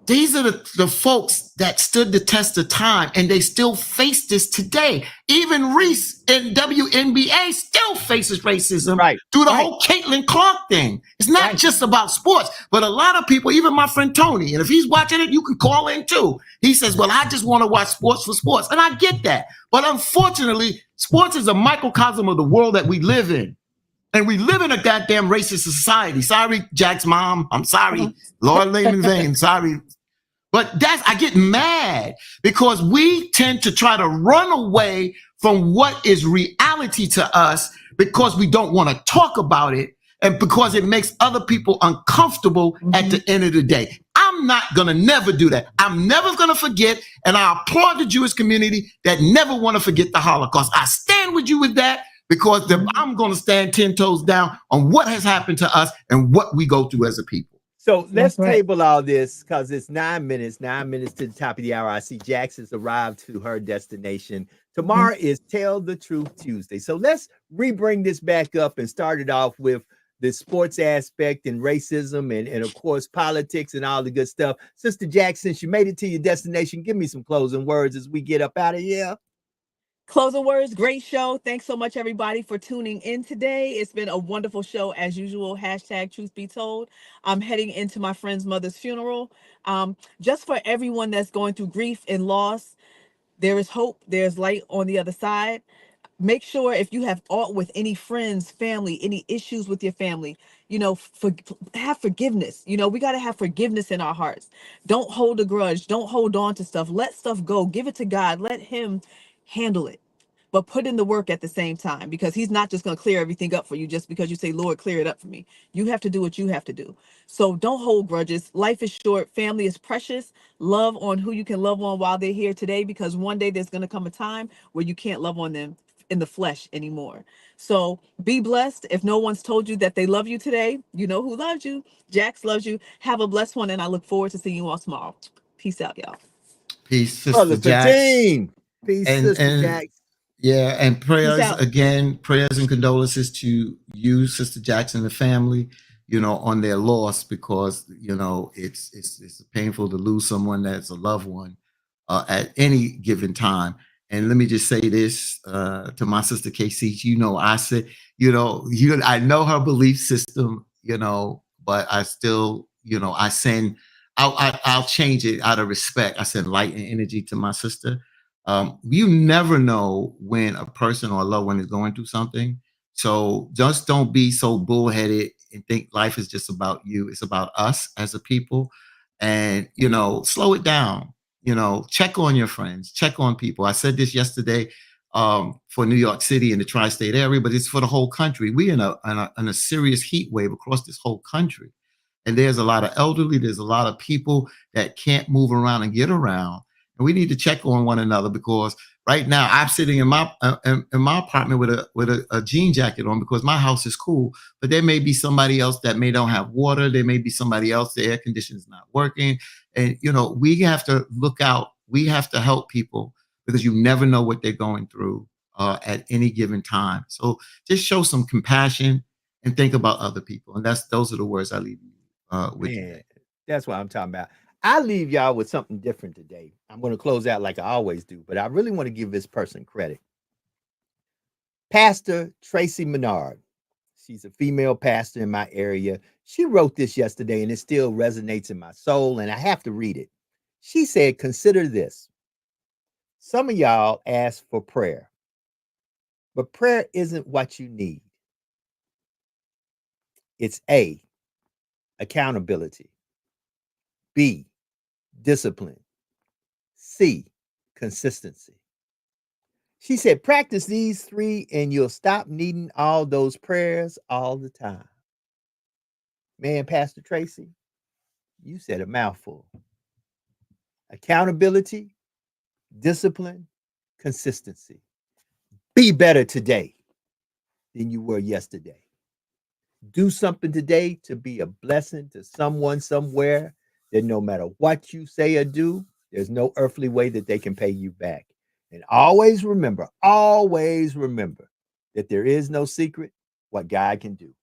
These are the folks that stood the test of time, and they still face this today. Even Reese in WNBA still faces racism through the whole Caitlin Clark thing. It's not just about sports, but a lot of people, even my friend Tony, and if he's watching it, you can call in too. He says, well, I just want to watch sports for sports. And I get that. But unfortunately, sports is a microcosm of the world that we live in. And we live in a goddamn racist society. Sorry, Jack's mom. I'm sorry. Lord Lehman Vane. Sorry. But I get mad because we tend to try to run away from what is reality to us because we don't want to talk about it and because it makes other people uncomfortable at the end of the day. I'm not going to never do that. I'm never going to forget. And I applaud the Jewish community that never want to forget the Holocaust. I stand with you with that because I'm going to stand 10 toes down on what has happened to us and what we go through as a people. So let's table all this because it's 9 minutes to the top of the hour. I see Jackson's arrived to her destination. Tomorrow is Tell the Truth Tuesday. So let's re-bring this back up and start it off with the sports aspect and racism and of course, politics and all the good stuff. Sister Jackson, you made it to your destination. Give me some closing words as we get up out of here. Closing words, great show. Thanks so much, everybody, for tuning in today. It's been a wonderful show, as usual. # truth be told. I'm heading into my friend's mother's funeral. Just for everyone that's going through grief and loss, there is hope. There's light on the other side. Make sure if you have aught with any friends, family, any issues with your family, have forgiveness. We got to have forgiveness in our hearts. Don't hold a grudge. Don't hold on to stuff. Let stuff go. Give it to God. Let him handle it, but put in the work at the same time, because he's not just going to clear everything up for you just because you say, Lord, clear it up for me. You have to do what you have to do. So don't hold grudges. Life is short. Family is precious. Love on who you can love on while they're here today, because one day there's going to come a time where you can't love on them in the flesh anymore. So be blessed. If no one's told you that they love you today, you know who loves you. Jax loves you. Have a blessed one, and I look forward to seeing you all tomorrow. Peace out, y'all. Peace, Sister Jax. Peace, Sister Jax. Yeah, and prayers and condolences to you, Sister Jackson, and the family, on their loss, because it's painful to lose someone that's a loved one at any given time. And let me just say this to my sister KC. I said, I know her belief system, but I still, I'll change it out of respect. I send light and energy to my sister. You never know when a person or a loved one is going through something. So just don't be so bullheaded and think life is just about you. It's about us as a people. And, slow it down. Check on your friends, check on people. I said this yesterday for New York City and the tri-state area, but it's for the whole country. We're in a serious heat wave across this whole country. And there's a lot of elderly, there's a lot of people that can't move around and get around. And we need to check on one another, because right now I'm sitting in my apartment with a jean jacket on because my house is cool. But there may be somebody else that may don't have water. There may be somebody else, the air conditioner is not working. And, we have to look out. We have to help people, because you never know what they're going through at any given time. So just show some compassion and think about other people. And those are the words I leave you with. Man, that's what I'm talking about. I leave y'all with something different today. I'm going to close out like I always do, but I really want to give this person credit. Pastor Tracy Menard. She's a female pastor in my area. She wrote this yesterday, and it still resonates in my soul, and I have to read it. She said, consider this. Some of y'all ask for prayer, but prayer isn't what you need. It's A, accountability. B, discipline. C, consistency. She said, practice these 3 and you'll stop needing all those prayers all the time. Man, Pastor Tracy, you said a mouthful. Accountability, discipline, consistency. Be better today than you were yesterday. Do something today to be a blessing to someone somewhere, that no matter what you say or do, there's no earthly way that they can pay you back. And always remember that there is no secret what God can do.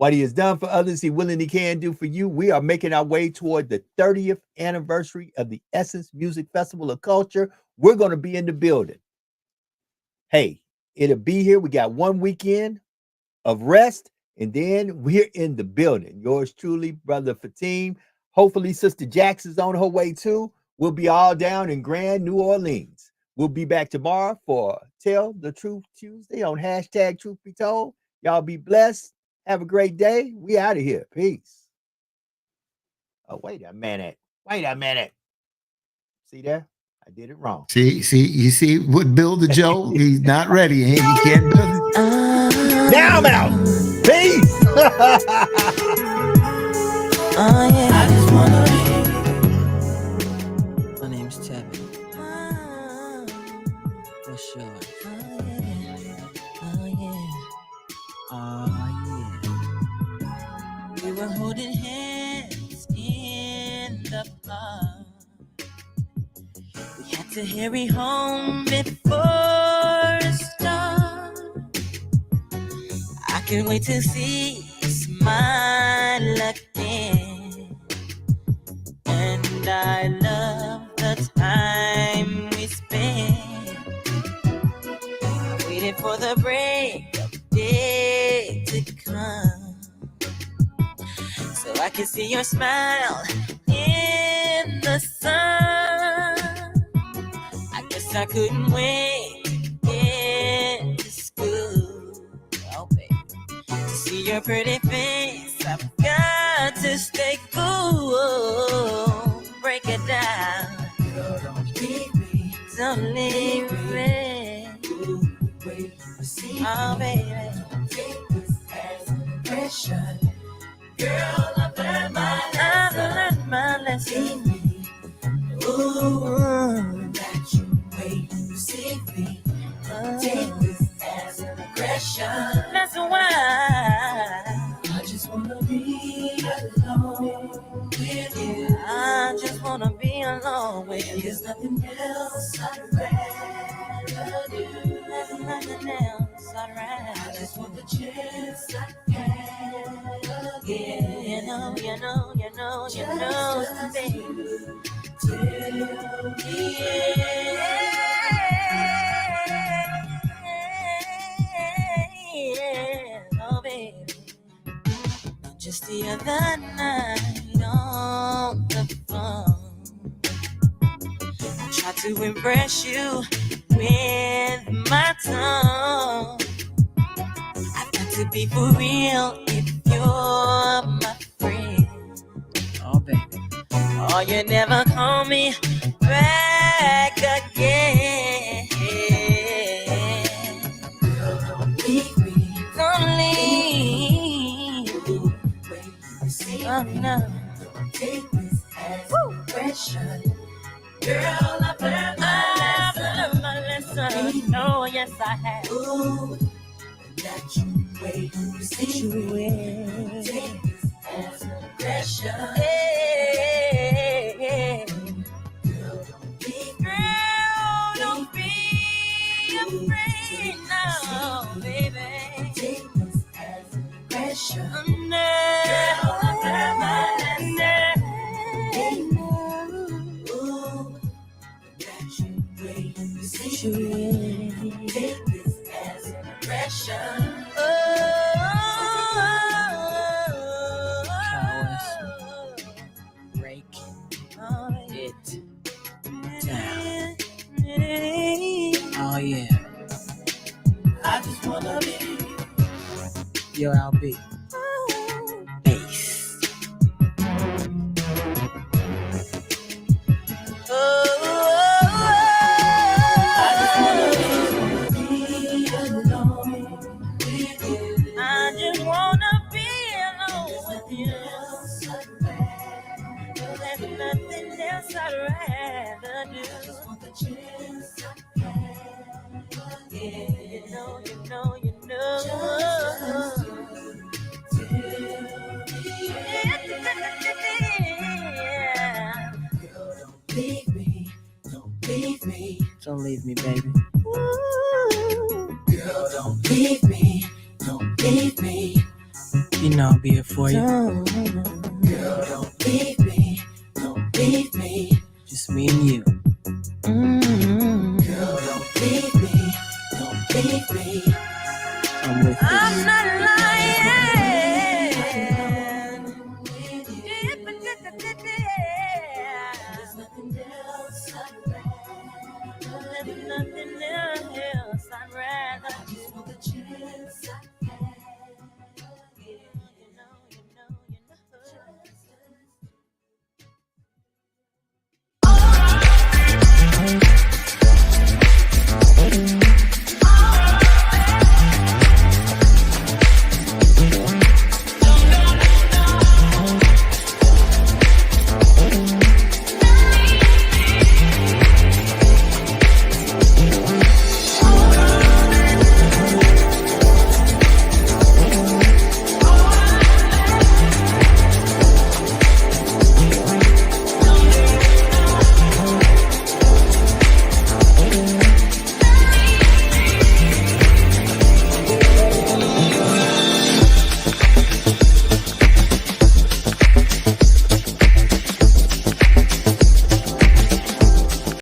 What he has done for others, he willingly can do for you. We are making our way toward the 30th anniversary of the Essence Music Festival of Culture. We're going to be in the building. Hey, it'll be here. We got 1 weekend of rest, and then we're in the building. Yours truly, Brother Fatim. Hopefully, Sister Jackson's on her way too. We'll be all down in Grand New Orleans. We'll be back tomorrow for Tell the Truth Tuesday on hashtag Truth Be Told. Y'all be blessed. Have a great day. We out of here. Peace. Oh, wait a minute. Wait a minute. See there? I did it wrong. You see what build the Joe? He's not ready. He can't build it. Now I'm out. Peace. Yeah. I just wanna be. My name's Tevin. What's yours? Oh yeah. We were holding hands in the park. We had to hurry home before it starts. I can't wait to see you smile again. And I love the time we spent. I waited for the break of day to come, so I can see your smile in the sun. I guess I couldn't wait to get to school. Oh, baby, to see your pretty face, I've got to stay cool. Break it down. Girl, don't leave me. Don't leave me. Oh, baby. Don't take this as an impression. Girl, I've learned my lesson. Ooh, that you wait to see me. Take this as an aggression. That's why I just wanna be alone with you. I just wanna be alone with you. There's nothing else I'd rather do. There's nothing else I'd rather. I just want the chance I had again. You know, baby. Oh, baby. Just the other night on the phone, I tried to impress you with my tongue. I've got to be for real if you're my friend. Oh, baby. Oh, you never call me back again. Girl, don't leave me. Don't leave. Oh, no. Don't take this as aggression. Girl, I've learned my lesson. Oh, yes, I have. Ooh, that you wait to see me. Take this as aggression. Hey, girl, don't be afraid now, baby. Take this as aggression. Girl, I've learned my lesson. Ooh, that you wait to see me. Take this as an aggression. Break it down. Oh yeah. I just wanna be your LB. Bass. I'd rather do. Just want the chance I had. Yeah, you know. Girl, don't leave me. Don't leave me, baby. Ooh. Girl, don't leave me. You know I'll be here for you. Don't leave me, just me and you.